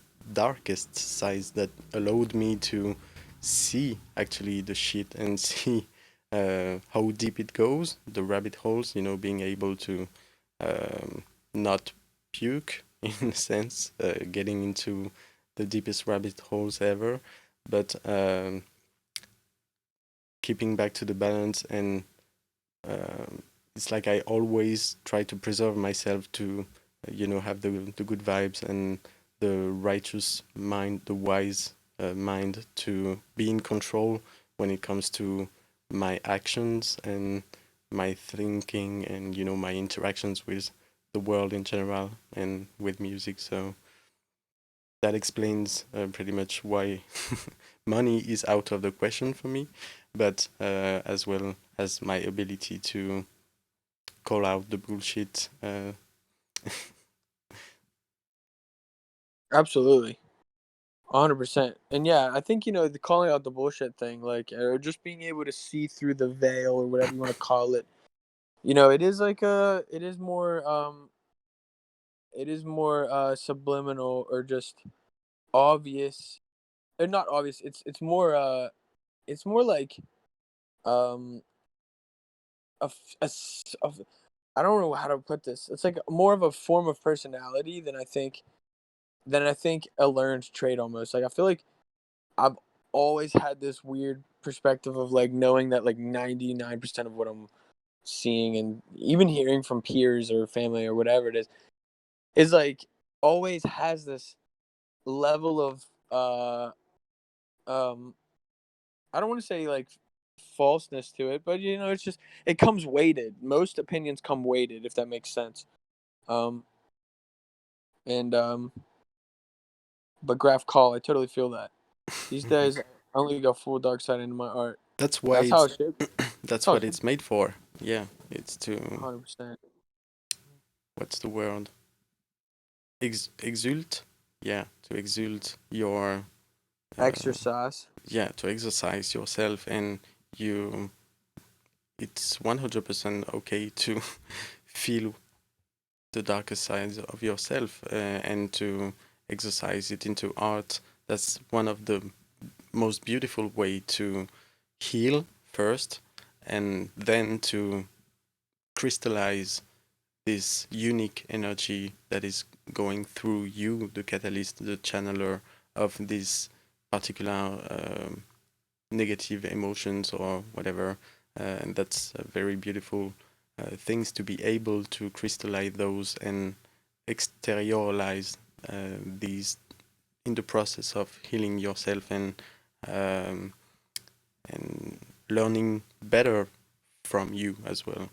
sides that allowed me to see actually the shit and see how deep it goes, the rabbit holes, being able to not puke in a sense, getting into the deepest rabbit holes ever, but keeping back to the balance. And it's like I always try to preserve myself to, have the good vibes and the righteous mind, the wise mind to be in control when it comes to my actions and my thinking and, my interactions with the world in general and with music. So that explains pretty much why money is out of the question for me, but as well as my ability to call out the bullshit. Absolutely. 100%. And yeah, I think, the calling out the bullshit thing, like, or just being able to see through the veil or whatever you want to call it, it is like it is more subliminal or just obvious. Or not obvious. It's more like um a, f- a s- a f- I don't know how to put this. It's like more of a form of personality than I think a learned trait almost. Like I feel like I've always had this weird perspective of like knowing that like 99% of what I'm seeing and even hearing from peers or family or whatever it is like always has this level of um I don't want to say like falseness to it, but it's just it comes weighted. Most opinions come weighted, if that makes sense. Um and but Graph Call, I totally feel that. These days I only go full dark side into my art. That's why That's how it's it should be. That's that's how what it should it's be. made for. Yeah, it's to 100%. what's the word? Exult. Yeah, to exult your uh, Exercise. yeah, to exercise yourself, and you it's 100% okay to feel the darker sides of yourself, and to exercise it into art. That's one of the most beautiful way to heal first, and then to crystallize this unique energy that is going through you, the catalyst, the channeler of these particular negative emotions or whatever. And that's a very beautiful things to be able to crystallize those and exteriorize these in the process of healing yourself, um, and learning better from you as well.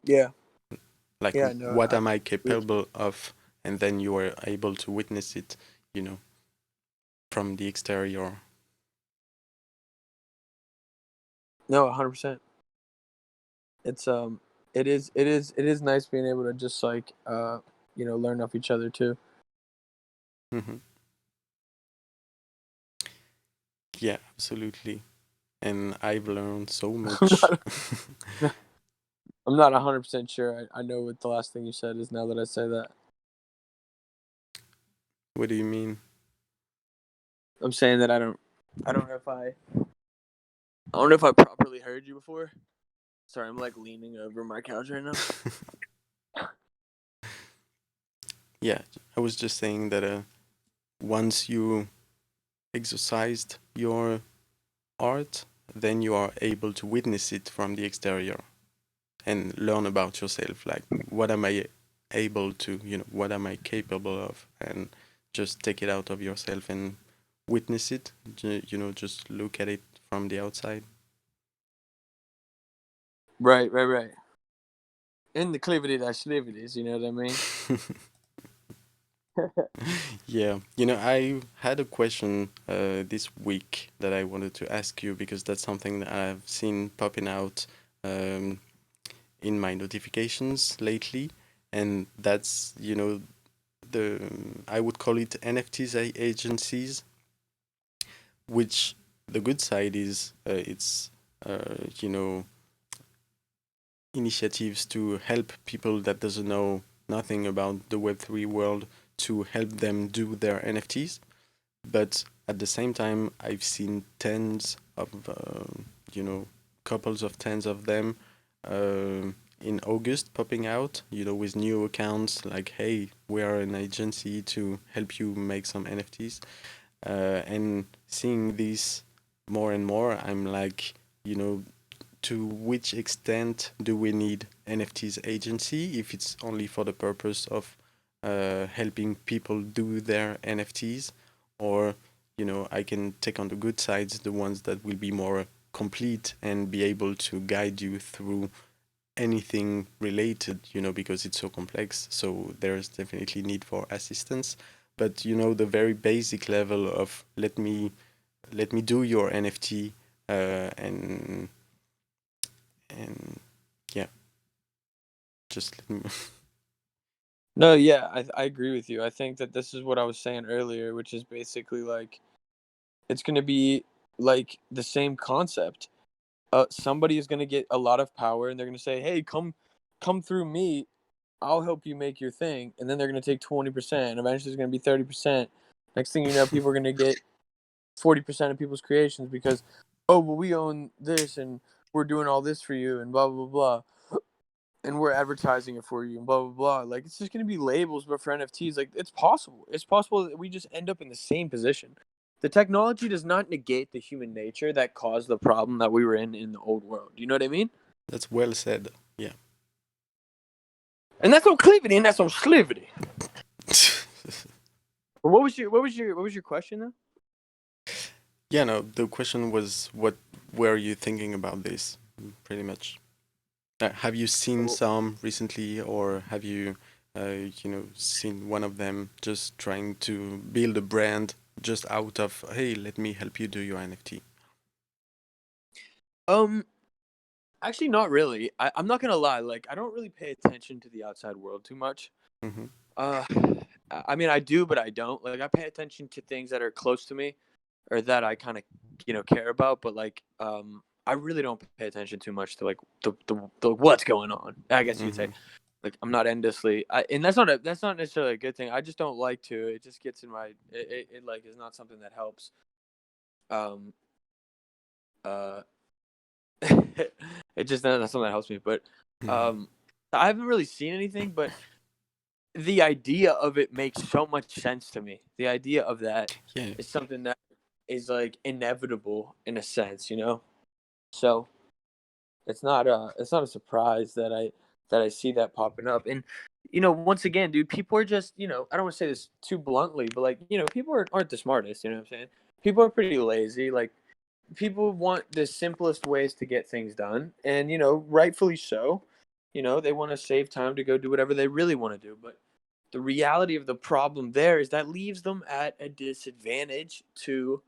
Yeah. Like, Yeah, no, what I am I agree with you. capable of? And then you are able to witness it, you know, from the exterior. No, 100%. It's it is nice being able to just like learn off each other too. Hmm. Yeah, absolutely. And I've learned so I'm much. not I'm not 100% sure. I know what the last thing you said is now that I say that. What do you mean? I'm saying that I don't know if I properly heard you before. Sorry, I'm like leaning over my couch right now. Yeah, I was just saying that once you exercised your art, then you are able to witness it from the exterior and learn about yourself. Like, what am I able to, what am I capable of? And just take it out of yourself and witness it, just look at it from the outside. Right, right, right. In the clivity that schlivities, you know what I mean? Yeah, I had a question this week that I wanted to ask you, because that's something that I've seen popping out um, in my notifications lately, and that's the I would call it NFTs agencies, which the good side is it's you know initiatives to help people that doesn't know nothing about the Web3 world, to help them do their NFTs. But at the same time, I've seen tens of you know couples of tens of them in August popping out, with new accounts like, hey, we are an agency to help you make some NFTs. And seeing this more and more, I'm like, to which extent do we need NFTs agency if it's only for the purpose of helping people do their NFTs, or I can take on the good sides, the ones that will be more complete and be able to guide you through anything related, because it's so complex. So there's definitely need for assistance. But the very basic level of let me do your NFT, and And yeah, just let me. No, yeah, I agree with you. I think that this is what I was saying earlier, which is basically like it's going to be like the same concept. Somebody is going to get a lot of power, and they're going to say, "Hey, come through me. I'll help you make your thing." And then they're going to take 20%, and eventually it's going to be 30%. Next thing you know, people are going to get 40% of people's creations because, oh, well, we own this, and we're doing all this for you, and blah blah blah, and we're advertising it for you, and blah blah blah. Like it's just going to be labels, but for NFTs, like it's possible. It's possible that we just end up in the same position. The technology does not negate the human nature that caused the problem that we were in the old world. You know what I mean? That's well said. Yeah. And that's on clivity, and that's on slivity. But what was your question though? Yeah, no, the question was what were you thinking about this, pretty much. Have you seen Well, some recently, or have you, seen one of them just trying to build a brand just out of, hey, let me help you do your NFT? um, actually, not really. I'm not gonna lie. Like, I don't really pay attention to the outside world too much. Mm-hmm. Uh, I mean, I do, but I don't. Like, I pay attention to things that are close to me, or that I kind of, care about. But like, I really don't pay attention too much to like the what's going on. I guess you could say. Mm-hmm. Like, I'm not endlessly, and that's not necessarily a good thing. I just don't like to. It just gets in my. It like is not something that helps. Um. Uh. It just that's something that helps me. But Mm-hmm. um, I haven't really seen anything, but the idea of it makes so much sense to me. The idea of that Yeah. is something that is like inevitable in a sense, So it's not a surprise that I see that popping up. And once again, dude, people are just, I don't want to say this too bluntly, but like, people aren't the smartest, you know what I'm saying? People are pretty lazy. Like people want the simplest ways to get things done, and rightfully so. They want to save time to go do whatever they really want to do, but the reality of the problem there is that leaves them at a disadvantage to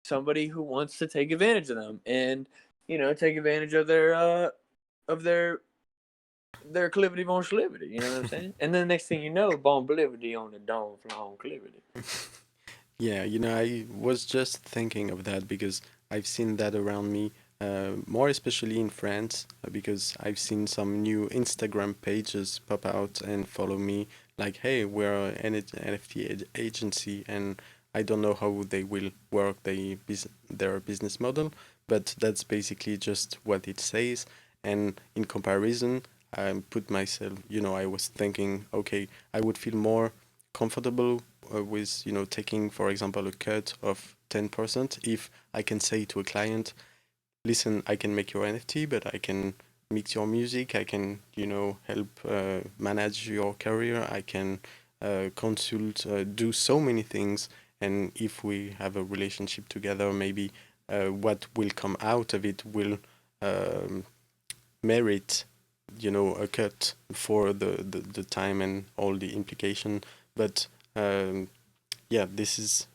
somebody who wants to take advantage of them and take advantage of of their clivity von schlivity, you know what I'm saying? And then the next thing you know, bon blivity on the dome from clivity. Yeah, I was just thinking of that because I've seen that around me, more especially in France, because I've seen some new Instagram pages pop out and follow me, like, hey, we're an NFT agency, and I don't know how they will work their business model, but that's basically just what it says. And in comparison, I put myself, I was thinking, okay, I would feel more comfortable with taking, for example, a cut of 10% if I can say to a client, listen, I can make your NFT, but I can mix your music, I can help manage your career, I can consult, do so many things. And if we have a relationship together, maybe what will come out of it will um, merit a cut for the time and all the implication. But yeah, this is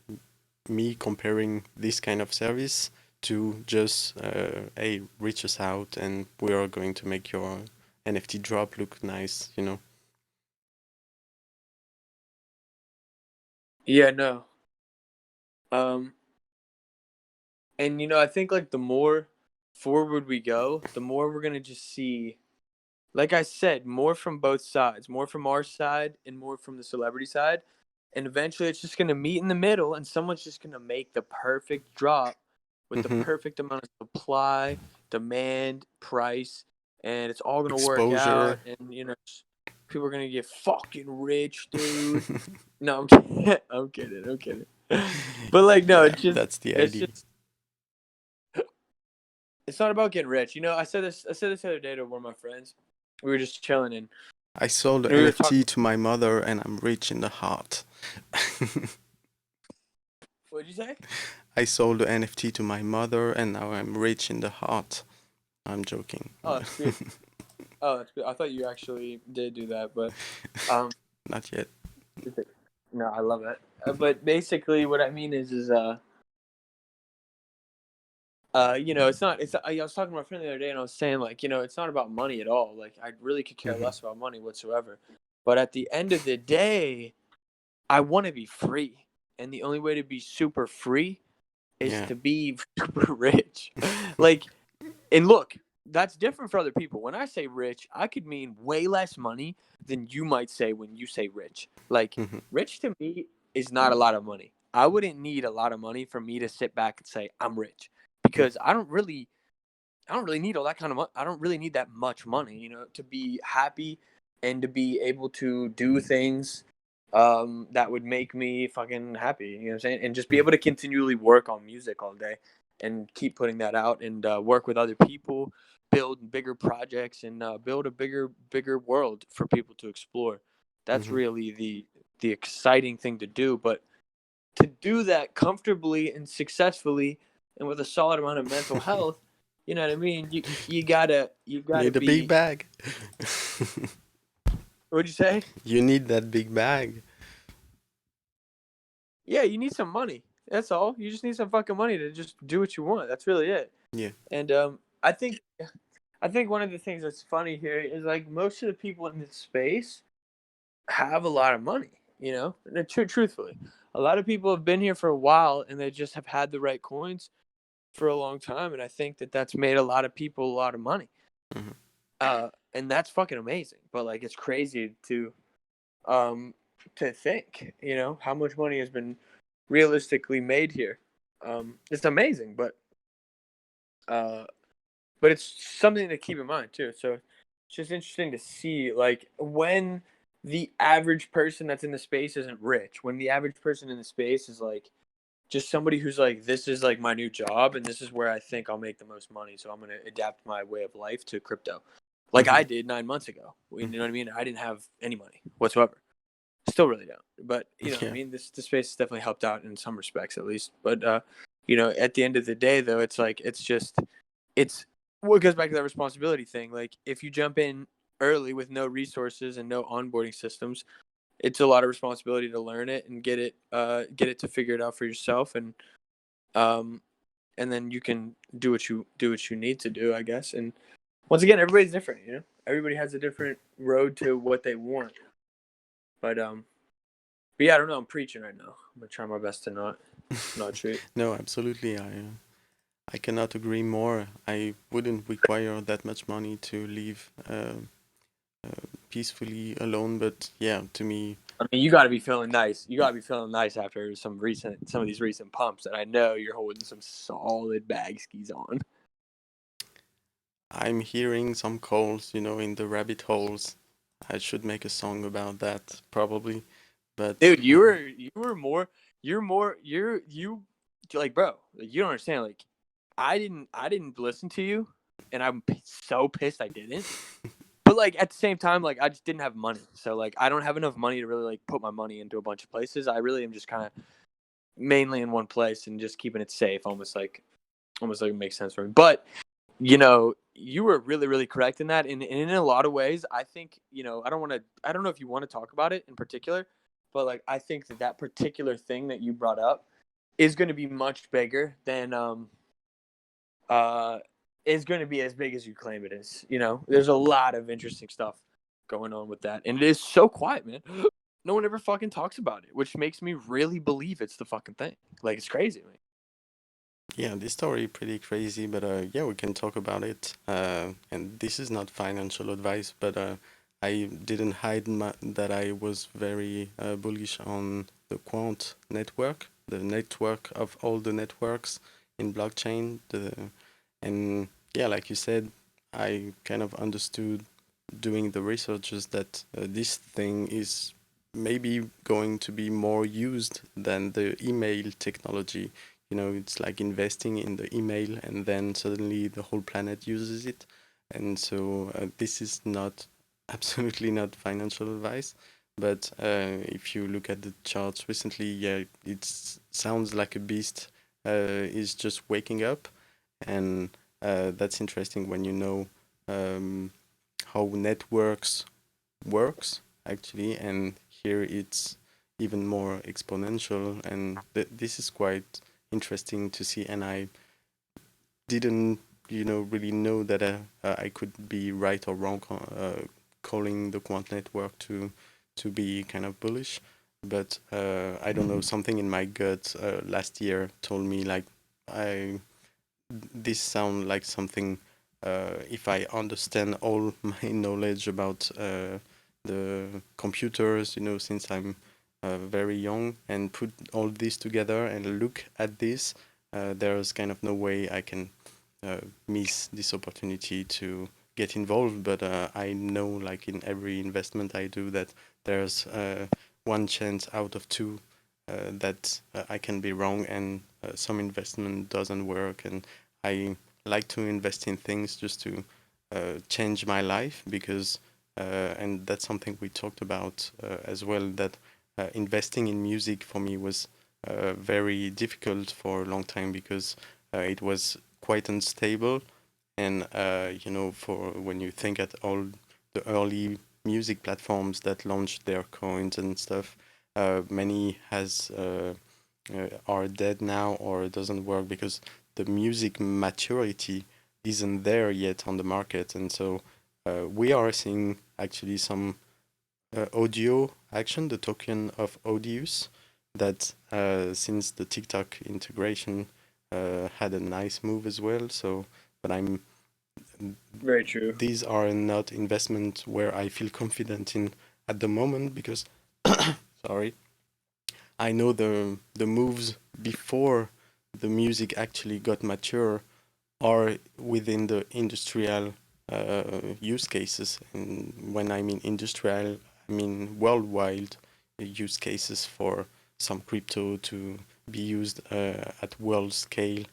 me comparing this kind of service to just hey, reach us out and we are going to make your NFT drop look nice. Yeah, no. Um, and I think like the more forward we go, the more we're gonna just see, like I said, more from both sides, more from our side and more from the celebrity side. And eventually it's just gonna meet in the middle, and someone's just gonna make the perfect drop with the Hmm. perfect amount of supply, demand, price, and it's all gonna work out. Exposure. And people are gonna get fucking rich, dude. No, I'm kidding. I'm kidding. I'm kidding. But like, no, Yeah, that's the it's idea. just, it's not about getting rich. I said this the other day to one of my friends. We were just chilling, and I sold the we were talking. NFT to my mother and I'm rich in the heart. What'd you say? I sold the NFT to my mother and now I'm rich in the heart. I'm joking. Oh, that's good. Oh, that's good. I thought you actually did do that, but um, Not yet. no, I love it. But basically, what I mean is it's not. I was talking to my friend the other day, and I was saying like, it's not about money at all. Like, I really could care Hmm. less about money whatsoever. But at the end of the day, I want to be free, and the only way to be super free is Yeah. to be super rich. Like, and look, that's different for other people. When I say rich, I could mean way less money than you might say when you say rich. Like, Hmm. rich to me is not a lot of money. I wouldn't need a lot of money for me to sit back and say I'm rich, because I don't really need all that kind of money. I don't really need that much money, to be happy and to be able to do things that would make me fucking happy. You know what I'm saying? And just be able to continually work on music all day and keep putting that out and work with other people, build bigger projects, and build a bigger world for people to explore. That's Hmm. really the exciting thing to do. But to do that comfortably and successfully and with a solid amount of mental health, you know what I mean? You gotta Need a big be. bag. What'd you say? You need that big bag. Yeah, you need some money. That's all. You just need some fucking money to just do what you want. That's really it. Yeah. And I think one of the things that's funny here is like most of the people in this space have a lot of money. Truthfully, a lot of people have been here for a while and they just have had the right coins for a long time, and I think that that's made a lot of people a lot of money. Hmm. And that's fucking amazing. But like, it's crazy um to think, how much money has been realistically made here. It's amazing, uh, but it's something to keep in mind too. So it's just interesting to see like when the average person that's in the space isn't rich, when the average person in the space is like just somebody who's like, this is like my new job and this is where I think I'll make the most money. So I'm going to adapt my way of life to crypto. Like Hmm. I did 9 months ago. You know what I mean? I didn't have any money whatsoever. Still really don't. But you know what I Yeah. mean? This space has definitely helped out in some respects at least. But at the end of the day though, it's like it's what goes back to that responsibility thing. Like if you jump in early with no resources and no onboarding systems, it's a lot of responsibility to learn it and get it to figure it out for yourself, um and then you can do what you need to do, I guess. And once again, everybody's different. Everybody has a different road to what they want. But yeah, I don't know. I'm preaching right now. I'm gonna try my best to not treat. No, absolutely. I cannot agree more. I wouldn't require that much money to live peacefully alone, but yeah, to me, I mean, you got to be feeling nice. You got to be feeling nice after some of these recent pumps, and I know you're holding some solid bag skis on. I'm hearing some calls, in the rabbit holes. I should make a song about that, probably. But Dude, you like, bro, like, you don't understand. Like, I didn't listen to you, and I'm so pissed I didn't. But like at the same time, like I just didn't have money, so like I don't have enough money to really like put my money into a bunch of places. I really am just kind of mainly in one place and just keeping it safe, almost like it makes sense for me. But you were really, really correct in that. And in a lot of ways, I think, I don't know if you want to talk about it in particular, but like, I think that particular thing that you brought up is going to be much bigger than, uh, is going to be as big as you claim it is. There's a lot of interesting stuff going on with that. And it is so quiet, man. No one ever fucking talks about it, which makes me really believe it's the fucking thing. Like, it's crazy, man. yeah, this story pretty crazy, but yeah, we can talk about it. And this is not financial advice, but I didn't hide that I was very bullish on the quant network, the network of all the networks in blockchain. And yeah, like you said, I kind of understood doing the researches that this thing is maybe going to be more used than the email technology. It's like investing in the email and then suddenly the whole planet uses it. And so this is not absolutely not financial advice. But if you look at the charts recently, yeah, it sounds like a beast is just waking up. And that's interesting when you know um, how networks works actually, and here it's even more exponential, and this is quite interesting to see. And didn't, really know that I could be right or wrong calling the quant network to be kind of bullish. But I don't know, something in my gut last year told me like I this sound like something if I understand all my knowledge about the computers, since I'm very young, and put all this together and look at this, there's kind of no way I can miss this opportunity to get involved. But I know, like in every investment I do, that there's one chance out of two that I can be wrong, and some investment doesn't work. And I like to invest in things just to change my life, because and that's something we talked about as well, that investing in music for me was very difficult for a long time, because it was quite unstable. And for when you think at all the early music platforms that launched their coins and stuff, many are dead now or doesn't work because the music maturity isn't there yet on the market. And so we are seeing actually some audio action, the token of Audius, that since the TikTok integration had a nice move as well. So, but Very true. these are not investments where I feel confident in at the moment, because sorry, I know the moves before the music actually got mature are within the industrial use cases. And when I mean industrial, I mean worldwide use cases for some crypto to be used at world scale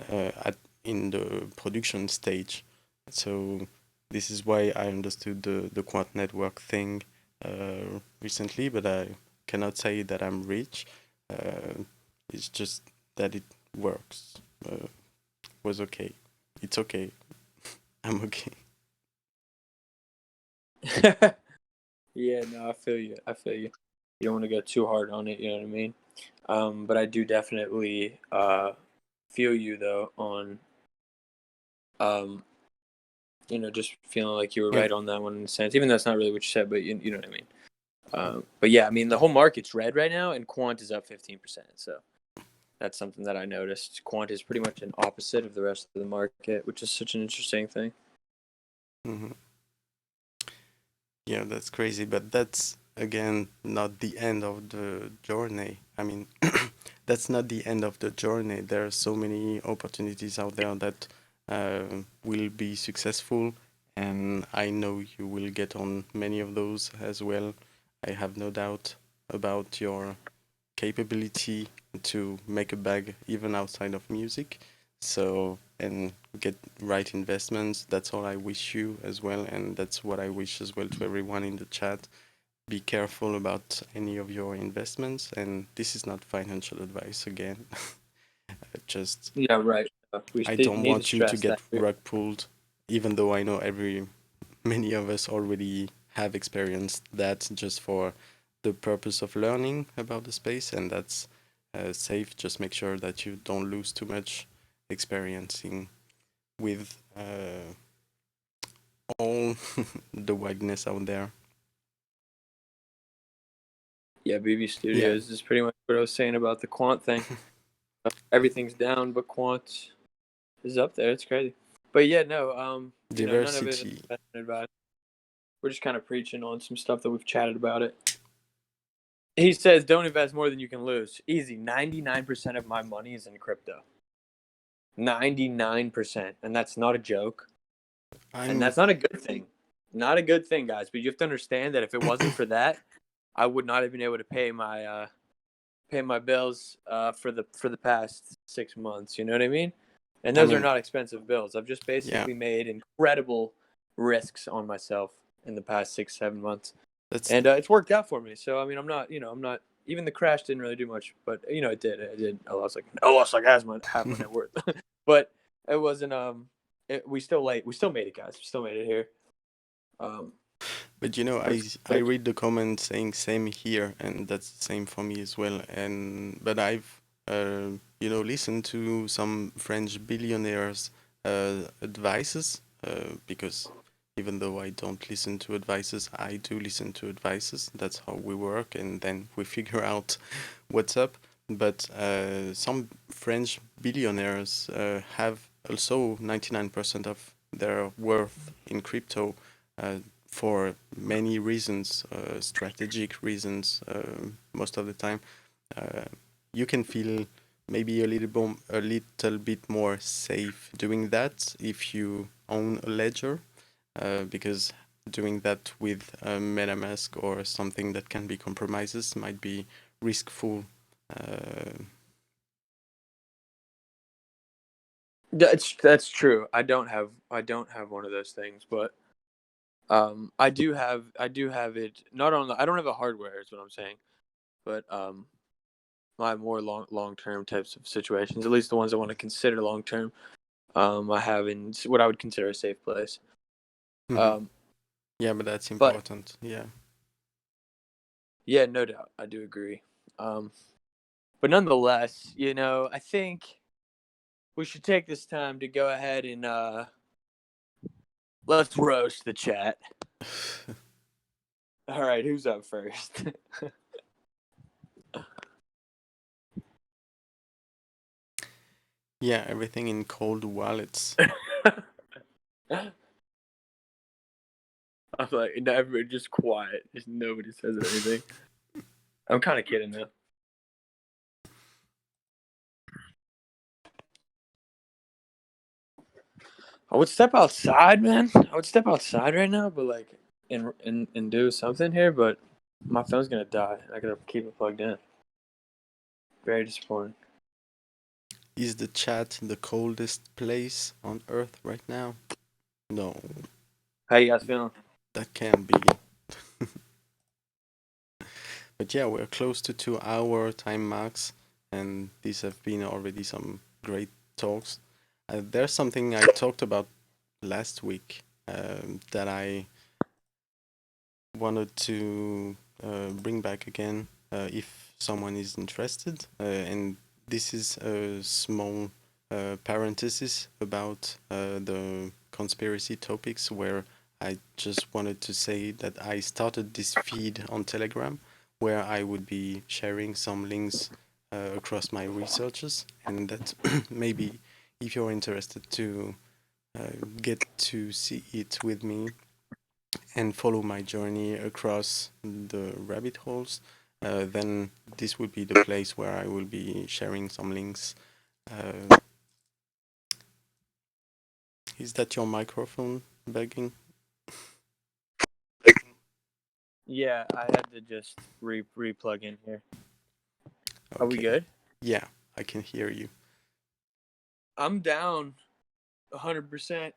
at in the production stage. So this is why I understood the quant network thing recently, but I cannot say that I'm rich. It's just that it works. Was okay. It's okay. I'm okay. Yeah, no, I feel you. I feel you. You don't want to go too hard on it, you know what I mean? But I do definitely feel you though on just feeling like you were Yeah. right on that one in a sense, even though that's not really what you said, but you know what I mean. But yeah, I mean the whole market's red right now, and quant is up 15%. So that's something that I noticed. Quant is pretty much an opposite of the rest of the market, which is such an interesting thing. hmm Yeah, that's crazy, but that's again not the end of the journey. I mean, that's not the end of the journey. There are so many opportunities out there that will be successful, and I know you will get on many of those as well. I have no doubt about your capability to make a bag even outside of music. So, and get right investments. That's all I wish you as well, and that's what I wish as well to everyone in the chat. Be careful about any of your investments, and this is not financial advice again. Just Yeah, right. We I did don't need to want you to stress get that. rug pulled, even though I know many of us already have experienced that, just for the purpose of learning about the space, and that's safe. Just make sure that you don't lose too much experiencing with all the wideness out there. Yeah, BB Studios is pretty much what I was saying about the quant thing. Everything's down, but quant is up there. It's crazy. But yeah, no, none of it is Diversity. investment advice. We're just kind of preaching on some stuff that we've chatted about it. He says, "Don't invest more than you can lose." Easy. 99% of my money is in crypto. 99%, and that's not a joke. And I'm that's not a good thing. Not a good thing, guys. But you have to understand that if it wasn't for that, I would not have been able to pay my bills for the past 6 months. You know what I mean? And I those are mean, not expensive bills. I've just yeah, basically made incredible risks on myself in the past 6-7 months, that's and it's worked out for me. So I mean, I'm not. Even the crash didn't really do much, but it did. It did. I lost like half my net worth, but it wasn't. We still made it, guys. We still made it here. Um, But I but read the comments saying same here, and that's the same for me as well. And but I've listened to some French billionaires advices, because even though I don't listen to advices, I do listen to advices. That's how we work, and then we figure out what's up. But some French billionaires have also 99% of their worth in crypto for many reasons, strategic reasons, most of the time. Uh, you can feel maybe a little bit more safe doing that if you own a ledger, because doing that with a MetaMask or something that can be compromises might be riskful. That's true. I don't have one of those things, but I do have it. Not on the, I don't have the hardware. Is what I'm saying, but my more long term types of situations, at least the ones I want to consider long term, I have in what I would consider a safe place. Mhm. Yeah, but that's But important. Yeah. yeah, no doubt, I do agree. But nonetheless, I think we should take this time to go ahead and let's roast the chat. All right, who's up first? Yeah, everything in cold wallets. I'm like, never, just quiet. Just nobody says anything. I'm kind of kidding though. I would step outside, man. I would step outside right now, but like, and do something here. But my phone's gonna die. I gotta keep it plugged in. Very disappointing. Is the chat the coldest place on Earth right now? No, How you guys feeling? that can't be. But yeah, we're close to 2 hour time max, and these have been already some great talks. There's something I talked about last week that I wanted to bring back again if someone is interested. And this is a small parenthesis about the conspiracy topics where I just wanted to say that I started this feed on Telegram where I would be sharing some links across my researches, and that maybe if you're interested to get to see it with me and follow my journey across the rabbit holes, then this would be the place where I will be sharing some links. Uh, is that your microphone begging? Yeah, I had to just re-plug in here. Are we Okay. good? Yeah, I can hear you. I'm down 100%.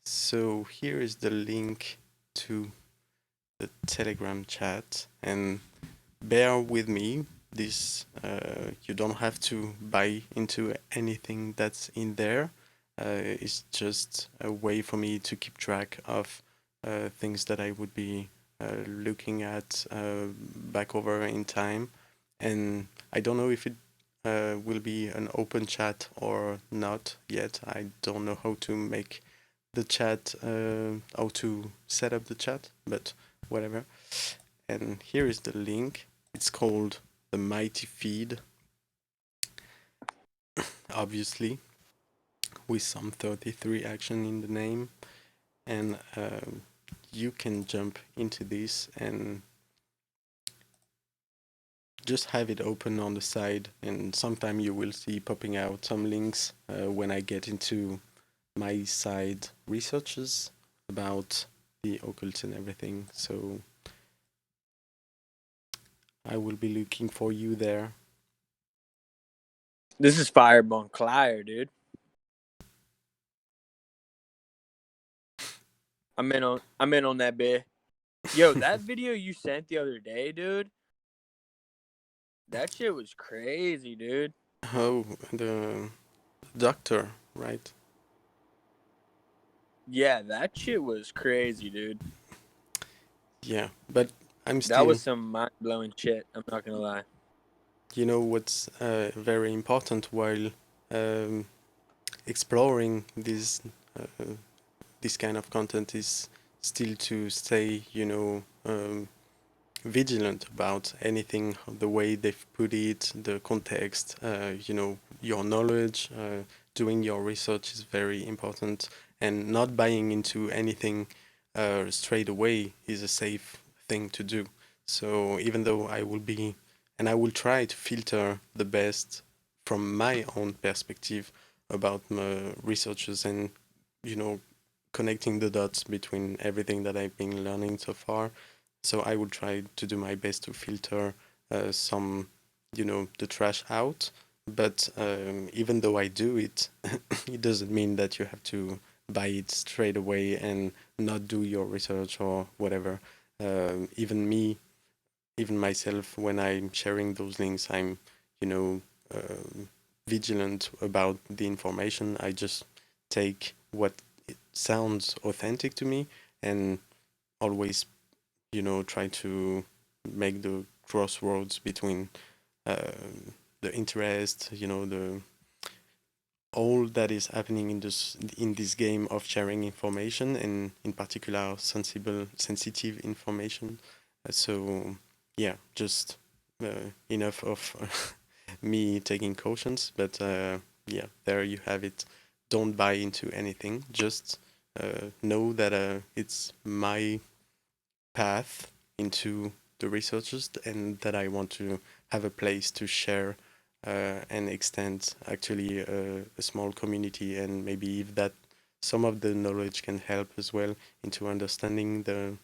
So here is the link to the Telegram chat, and bear with me. This you don't have to buy into anything that's in there. It's just a way for me to keep track of things that I would be looking at back over in time. And I don't know if it will be an open chat or not yet. I don't know how to make the chat, how to set up the chat, but whatever. And here is the link. It's called the Mighty Feed, obviously, with some 33 action in the name. And you can jump into this and just have it open on the side. And sometime you will see popping out some links when I get into my side researches about the occult and everything. So I will be looking for you there. This is Firebone Clyer, dude. I'm in on that bit. Yo, that video you sent the other day, dude. That shit was crazy, dude. Oh, the doctor, right? Yeah, that shit was crazy, dude. Yeah, but I'm That still, was some mind blowing shit. I'm not gonna lie. you know, what's very important while um, exploring this kind of content is still to stay, vigilant about anything, the way they've put it, the context, your knowledge, doing your research is very important, and not buying into anything straight away is a safe thing to do. So even though I will try to filter the best from my own perspective about my researches and, you know, connecting the dots between everything that I've been learning so far. So I will try to do my best to filter some, the trash out. But even though I do it, it doesn't mean that you have to buy it straight away and not do your research or whatever. Even me, even myself, when I'm sharing those links, I'm, you know, vigilant about the information. I just take what it sounds authentic to me and always, try to make the crossroads between uh, the interest, the all that is happening in this game of sharing information, and in particular sensitive information. So yeah, just enough of me taking cautions, but yeah, there you have it. Don't buy into anything. Just know that it's my path into the researchers, and that I want to have a place to share and extend actually a small community, and maybe if that some of the knowledge can help as well into understanding the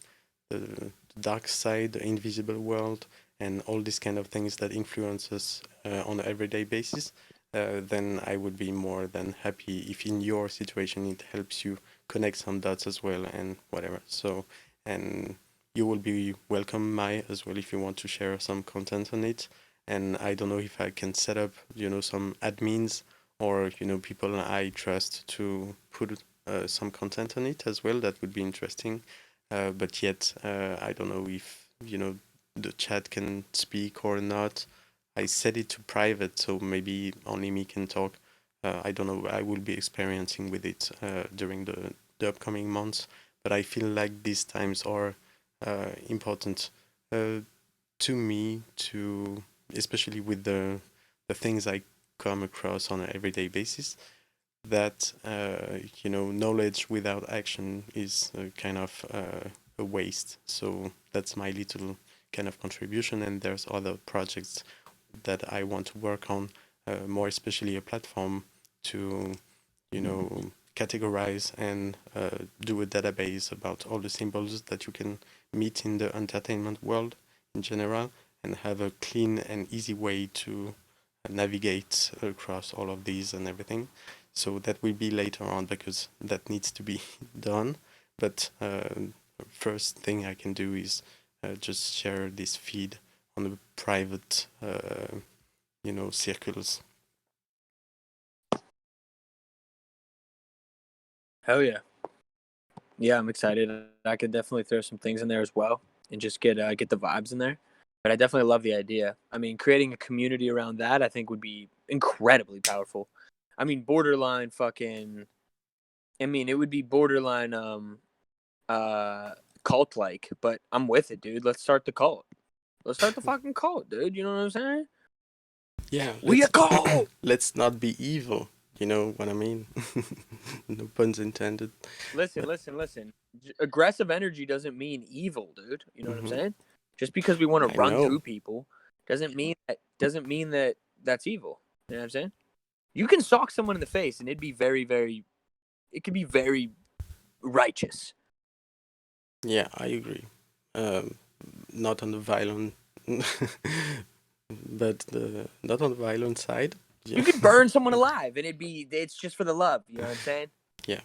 dark side, the invisible world, and all these kind of things that influence us on an everyday basis, then I would be more than happy if in your situation it helps you connect some dots as well and whatever. So, and you will be welcome, Mai, as well, if you want to share some content on it. And I don't know if I can set up, some admins or, people I trust to put some content on it as well. That would be interesting. But yet, I don't know if, the chat can speak or not. I set it to private, so maybe only me can talk. I don't know. I will be experiencing with it during the upcoming months. But I feel like these times are important to me, to especially with the things I come across on an everyday basis, that knowledge without action is kind of a waste. So that's my little kind of contribution, and there's other projects that I want to work on, more especially a platform to categorize and do a database about all the symbols that you can meet in the entertainment world in general, and have a clean and easy way to navigate across all of these and everything. So that will be later on, because that needs to be done. But first thing I can do is just share this feed on the private, circles. Hell yeah. Yeah, I'm excited. I could definitely throw some things in there as well and just get the vibes in there. But I definitely love the idea. I mean, creating a community around that I think would be incredibly powerful. I mean, borderline fucking. I mean, it would be borderline cult like, but I'm with it, dude. Let's start the cult. Let's start the fucking cult, dude. You know what I'm saying? Yeah, We a cult. let's not be evil. You know what I mean? No puns intended. Listen. Aggressive energy doesn't mean evil, dude. You know what I'm Mhm. saying? Just because we want to I run know. through people doesn't mean that that's evil. You know what I'm saying? You can sock someone in the face and it'd be it could be very righteous. Yeah, I agree. Um, not on the violent, but not on the violent side. Yeah. You could burn someone alive and it's just for the love. You know what I'm saying? Yeah.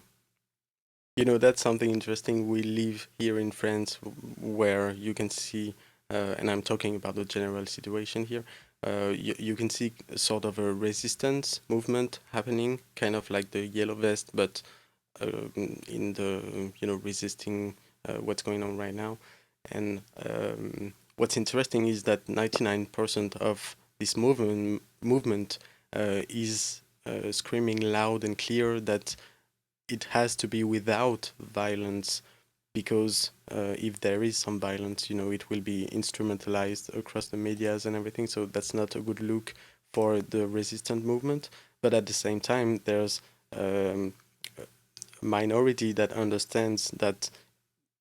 That's something interesting. We live here in France, where you can see, and I'm talking about the general situation here. You can see sort of a resistance movement happening, kind of like the yellow vest, but in the resisting what's going on right now. And what's interesting is that 99% of this movement is screaming loud and clear that it has to be without violence, because if there is some violence, it will be instrumentalized across the medias and everything. So that's not a good look for the resistant movement. But at the same time, there's um, a minority that understands that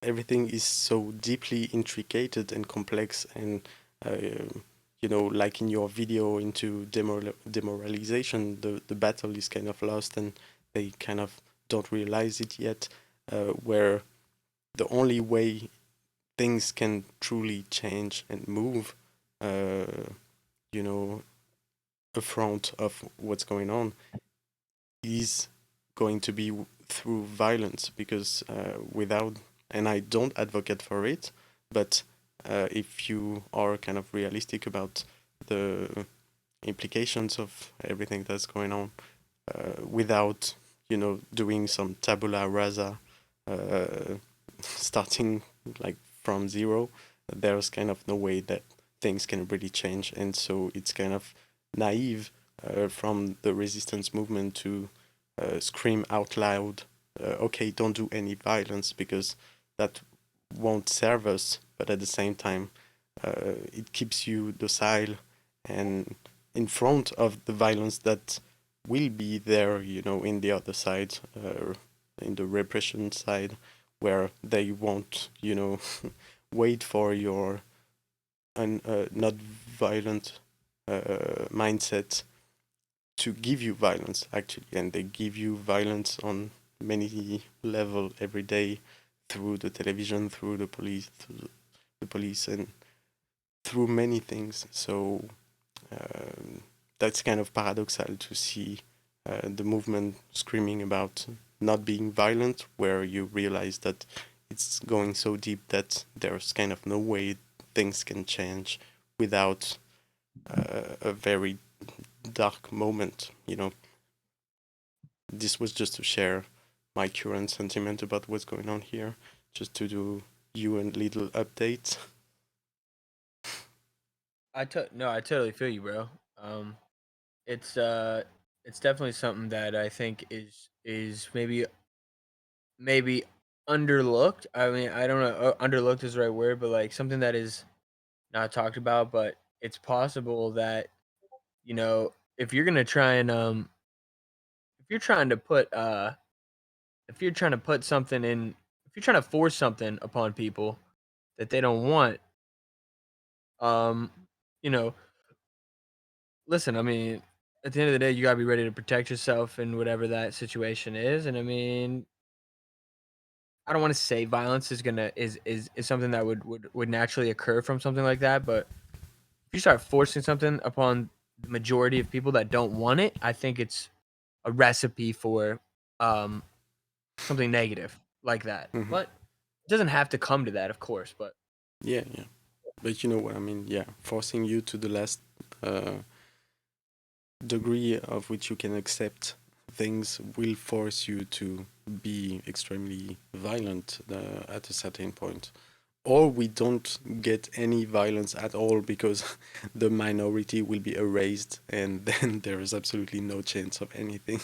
everything is so deeply intricated and complex, and like in your video into demoralization, the battle is kind of lost, and they kind of don't realize it yet, where the only way things can truly change and move, uh, you know, front of what's going on, is going to be through violence, because without, and I don't advocate for it, but if you are kind of realistic about the implications of everything that's going on, without doing some tabula rasa, uh, starting like from zero, there's kind of no way that things can really change. And so it's kind of naive from the resistance movement to scream out loud, okay, don't do any violence, because that won't serve us. But at the same time, it keeps you docile and in front of the violence that will be there, in the other side, in the repression side, where they won't, wait for your not violent mindset to give you violence, actually. And they give you violence on many level every day, through the television, through the police, and through many things. So that's kind of paradoxal to see the movement screaming about not being violent, where you realize that it's going so deep that there's kind of no way things can change without a very dark moment. This was just to share my current sentiment about what's going on here, just to do you a little update. No, I totally feel you, bro. Um, it's it's definitely something that I think is maybe underlooked. I mean, I don't know, underlooked is the right word, but like something that is not talked about. But it's possible that if you're gonna try and if you're trying to put if you're trying to put something in, if you're trying to force something upon people that they don't want, um, you know, listen, I mean, at the end of the day, you gotta be ready to protect yourself in whatever that situation is. And I mean, I don't want to say violence is gonna is something that would naturally occur from something like that, but if you start forcing something upon the majority of people that don't want it, I think it's a recipe for um something negative like that. Hmm. But it doesn't have to come to that, of course. But Yeah, yeah. But you know what I mean? Yeah, forcing you to the last uh, degree of which you can accept things will force you to be extremely violent at a certain point. Or we don't get any violence at all, because the minority will be erased, and then there is absolutely no chance of anything.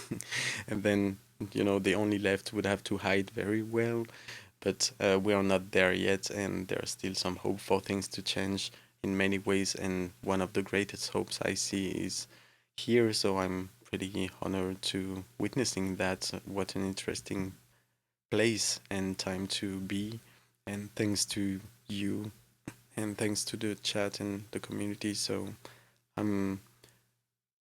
And then, the only left would have to hide very well. But we are not there yet, and there's still some hope for things to change in many ways. And one of the greatest hopes I see is here. So I'm pretty honored to witnessing that. What an interesting place and time to be. And thanks to you, and thanks to the chat and the community. So I'm,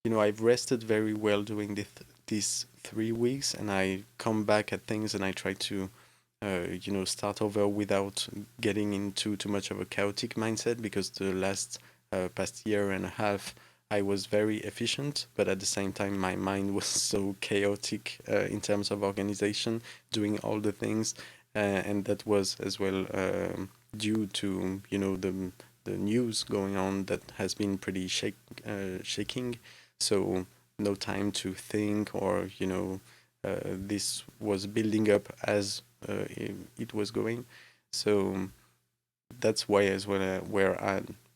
I've rested very well during these 3 weeks, and I come back at things and I try to start over without getting into too much of a chaotic mindset, because the last past year and a half I was very efficient, but at the same time my mind was so chaotic in terms of organization, doing all the things, and that was as well due to the news going on that has been pretty shaking. So no time to think, or this was building up as it was going. So that's why as well where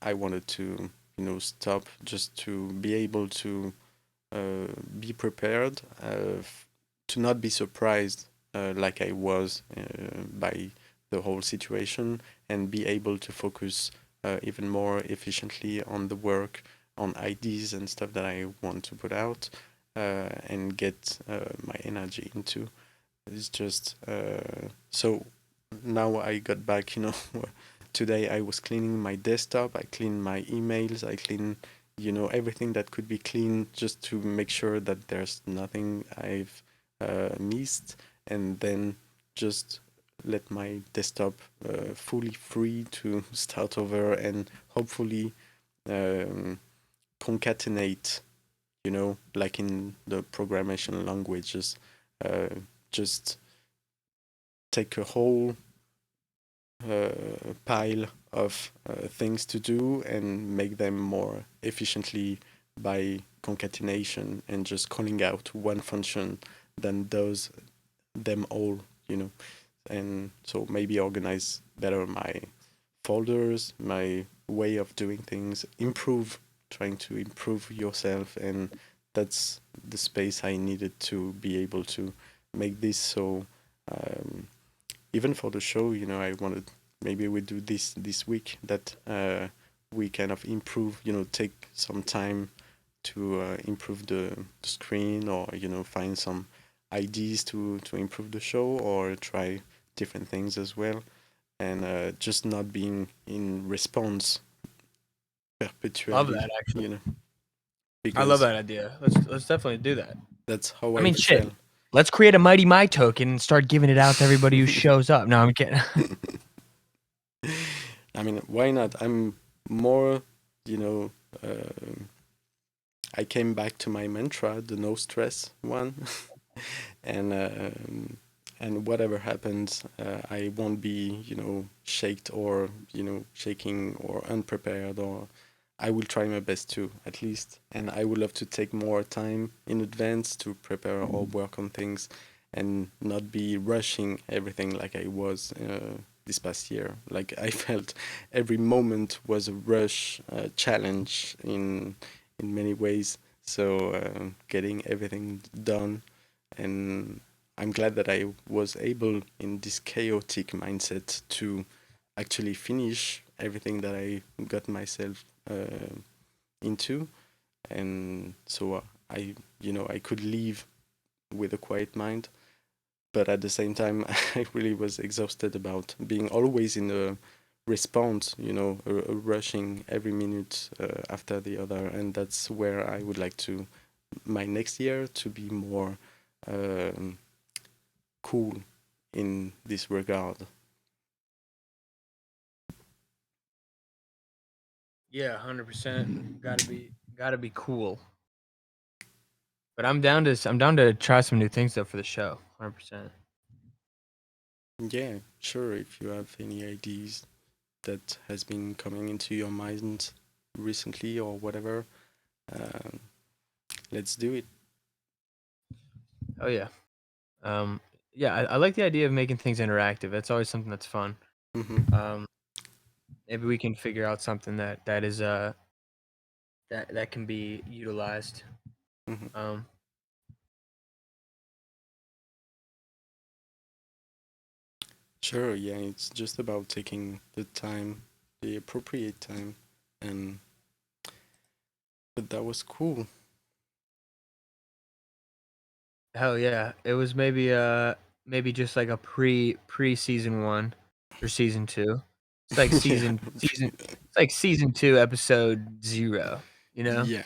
I wanted to stop, just to be able to be prepared, to not be surprised like I was by the whole situation, and be able to focus even more efficiently on the work, on ideas and stuff that I want to put out, and get my energy into. It's just so now I got back, today I was cleaning my desktop, I cleaned my emails, I cleaned, everything that could be cleaned, just to make sure that there's nothing I've missed, and then just let my desktop fully free to start over, and hopefully um, concatenate, like in the programmation languages, uh, just take a whole pile of things to do and make them more efficiently by concatenation, and just calling out one function that does them all, and so maybe organize better my folders, my way of doing things, trying to improve yourself, and that's the space I needed to be able to make this. So um, even for the show, I wanted, maybe we do this week, that we kind of improve, take some time to improve the screen, or find some ideas to improve the show, or try different things as well, and just not being in response Love perpetually, that actually. I love because that idea. Let's definitely do that. that's how I I mean, shit. felt. Let's create a MightyMai token and start giving it out to everybody who shows up. No, I'm kidding. I mean, why not? I'm more, you know, uh, I came back to my mantra, the no stress one, and whatever happens, I won't be, shaked, or shaking, or unprepared, or I will try my best to, at least, and I would love to take more time in advance to prepare or work on things, and not be rushing everything like I was this past year. Like, I felt every moment was a rush, challenge in many ways. So getting everything done, and I'm glad that I was able, in this chaotic mindset, to actually finish everything that I got myself into, and so I could leave with a quiet mind. But at the same time, I really was exhausted about being always in a response, a rushing every minute after the other, and that's where I would like to, my next year, to be more um, cool in this regard. Yeah, 100%. Gotta be cool. But I'm down to try some new things though for the show. 100%. Yeah, sure. If you have any ideas that has been coming into your mind recently or whatever, um, let's do it. Oh yeah. Um, yeah, I like the idea of making things interactive. That's always something that's fun. Hmm. Um, maybe we can figure out something that is that can be utilized. Hmm. Um, Sure, yeah, it's just about taking the time, the appropriate time, and but that was cool. hell yeah, it was maybe just like a pre season 1 or season 2. It's like Yeah, season 2 episode 0, you know? yeah,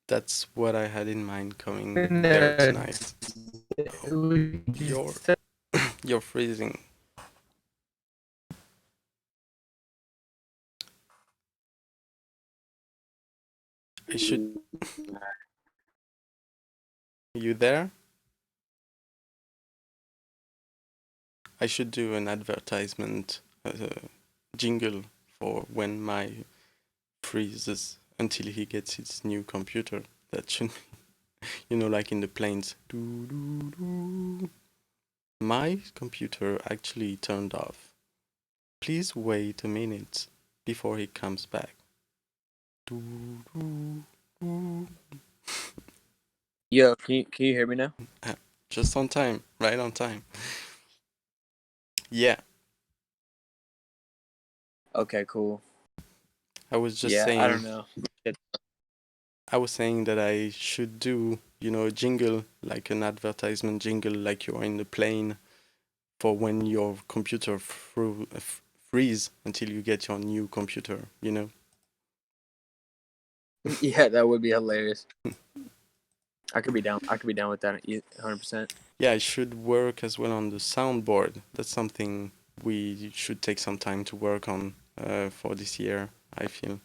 that's what I had in mind coming And there tonight. Oh, we you're just you're freezing. I should. You there? I should do an advertisement jingle for when my freezes until he gets his new computer. That should, like in the planes. Doo, doo, doo. My computer actually turned off. Please wait a minute before he comes back. Doo, doo, Ooh. Yo, can you hear me now? Just on time, right on time. Yeah, Okay, cool. I was just Yeah, I don't saying. know. I was saying that I should do, a jingle, like an advertisement jingle, like you're in the plane for when your computer freeze until you get your new computer, Yeah, that would be hilarious. I could be down. I could be down with that 100%. Yeah, I should work as well on the soundboard. That's something we should take some time to work on for this year, I feel.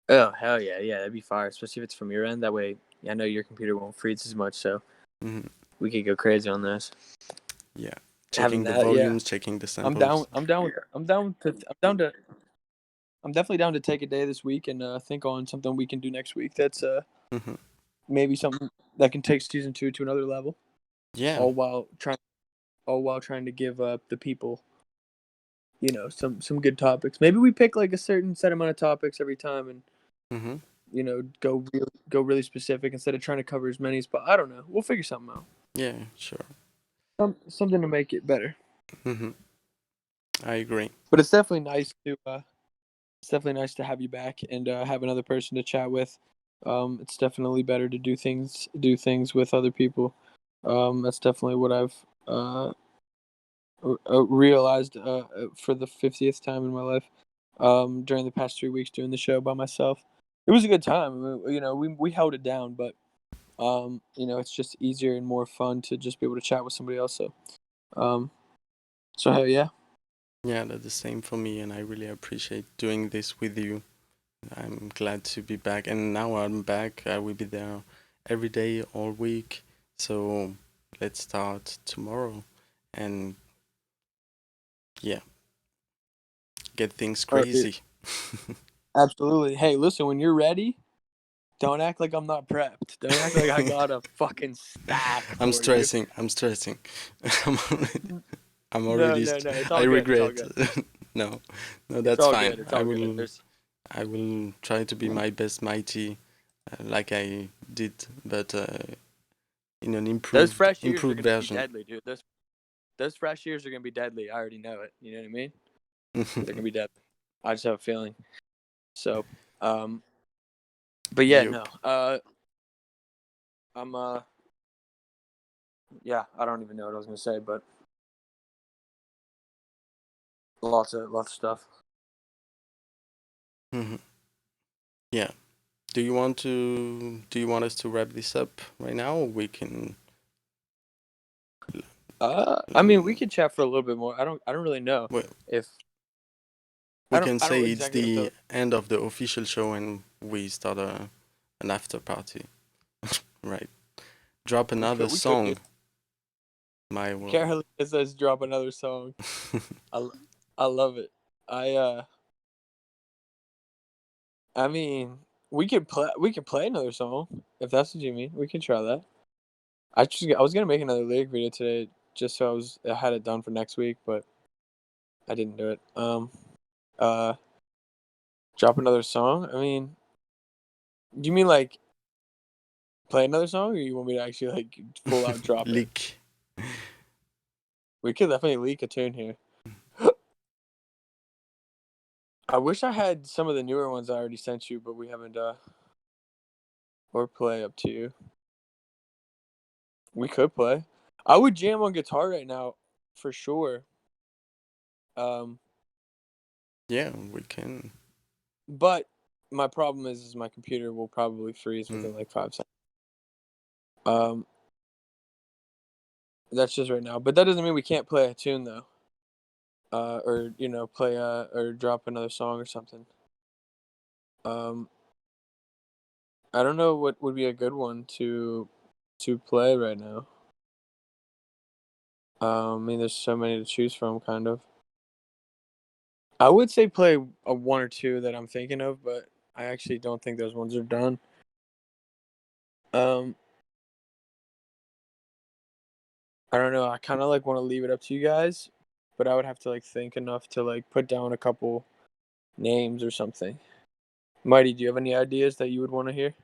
Oh hell yeah, yeah, that'd be fire. Especially if it's from your end. That way, I know your computer won't freeze as much. So Hmm. we could go crazy on this. Yeah, Having checking the that, yeah. volumes, checking the I'm down. samples. I'm down with. I'm down to. I'm down to. I'm definitely down to take a day this week and think on something we can do next week. That's Hmm. maybe something that can take season 2 to another level. Yeah, All while trying to give the people, some good topics. Maybe we pick like a certain set amount of topics every time and hmm, go really specific instead of trying to cover as many as. But I don't know. We'll figure something out. yeah, sure. Something to make it better. Hmm. I agree. But it's definitely nice to have you back and have another person to chat with. It's definitely better to do things with other people. That's definitely what I've realized for the 50th time in my life. During the past 3 weeks doing the show by myself, it was a good time. I mean, we held it down, but it's just easier and more fun to just be able to chat with somebody else. Um, so hell yeah. Yeah, that's the same for me, and I really appreciate doing this with you. I'm glad to be back, and now I'm back. I will be there every day, all week. So let's start tomorrow, and yeah, get things All right, dude. crazy. Absolutely. Hey, listen, when you're ready, don't act like I'm not prepped. Don't act like I got a fucking stack I'm for you. stressing. I'm stressing. I'm already. I'm No, already. no, no. It's I all good. It's all regret. good. No, no, It's that's all fine. good. It's I all good. will. I will try to be my best mighty, like I did, but in an Those improved fresh ears are improved gonna be version. deadly, dude. Those fresh ears are gonna be deadly. I already know it. You know what I mean? They're gonna be deadly. I just have a feeling. So, but yeah, Yup. no. I'm yeah. I don't even know what I was gonna say, but lots of stuff. Mhm. Yeah. Do you want us to wrap this up right now? Or we can. I mean, we could chat for a little bit more. I don't really know We, if we can I don't say it's exactly know if the the end of the official show and we start an after party. Right. Drop another we could do. song. My world. Carolina says drop another song. I, I love it. I mean, we could play another song if that's what you mean. We can try that. I was gonna make another lyric video today just so I had it done for next week, but I didn't do it. Uh, drop another song. I mean, do you mean like play another song, or you want me to actually like full out drop it? Leak. We could definitely leak a tune here. I wish I had some of the newer ones I already sent you, but we haven't. Or play up to you. We could play. I would jam on guitar right now, for sure. Um, Yeah, we can. but my problem is my computer will probably freeze Mm. within like 5 seconds. Um, that's just right now. But that doesn't mean we can't play a tune though. Or play or drop another song or something. Um, I don't know what would be a good one to play right now. I mean, there's so many to choose from, kind of. I would say play a one or two that I'm thinking of, but I actually don't think those ones are done. Um, I don't know. I kind of like want to leave it up to you guys, but I would have to like think enough to like put down a couple names or something. Mighty, do you have any ideas that you would want to hear?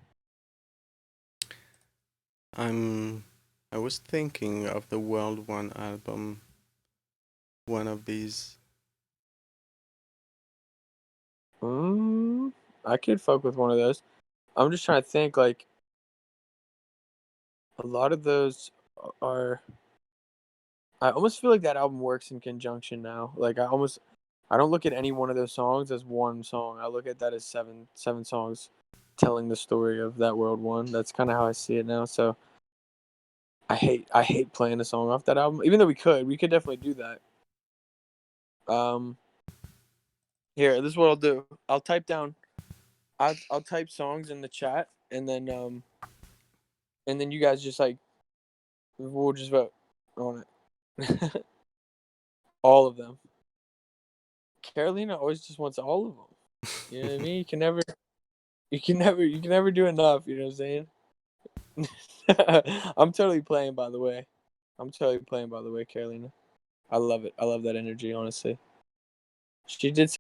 I was thinking of the World One album, one of these. I could fuck with one of those. I'm just trying to think. Like, a lot of those are. I almost feel like that album works in conjunction now. Like, I don't look at any one of those songs as one song. I look at that as seven songs telling the story of that World One. That's kind of how I see it now. So I hate playing a song off that album. Even though we could definitely do that. Here, this is what I'll do. I'll type down. I'll type songs in the chat, and then you guys just like we'll just vote on it. All of them. Carolina always just wants all of them. You know what I mean? You can never do enough. You know what I'm saying? I'm totally playing, by the way. Carolina. I love it. I love that energy, honestly. She did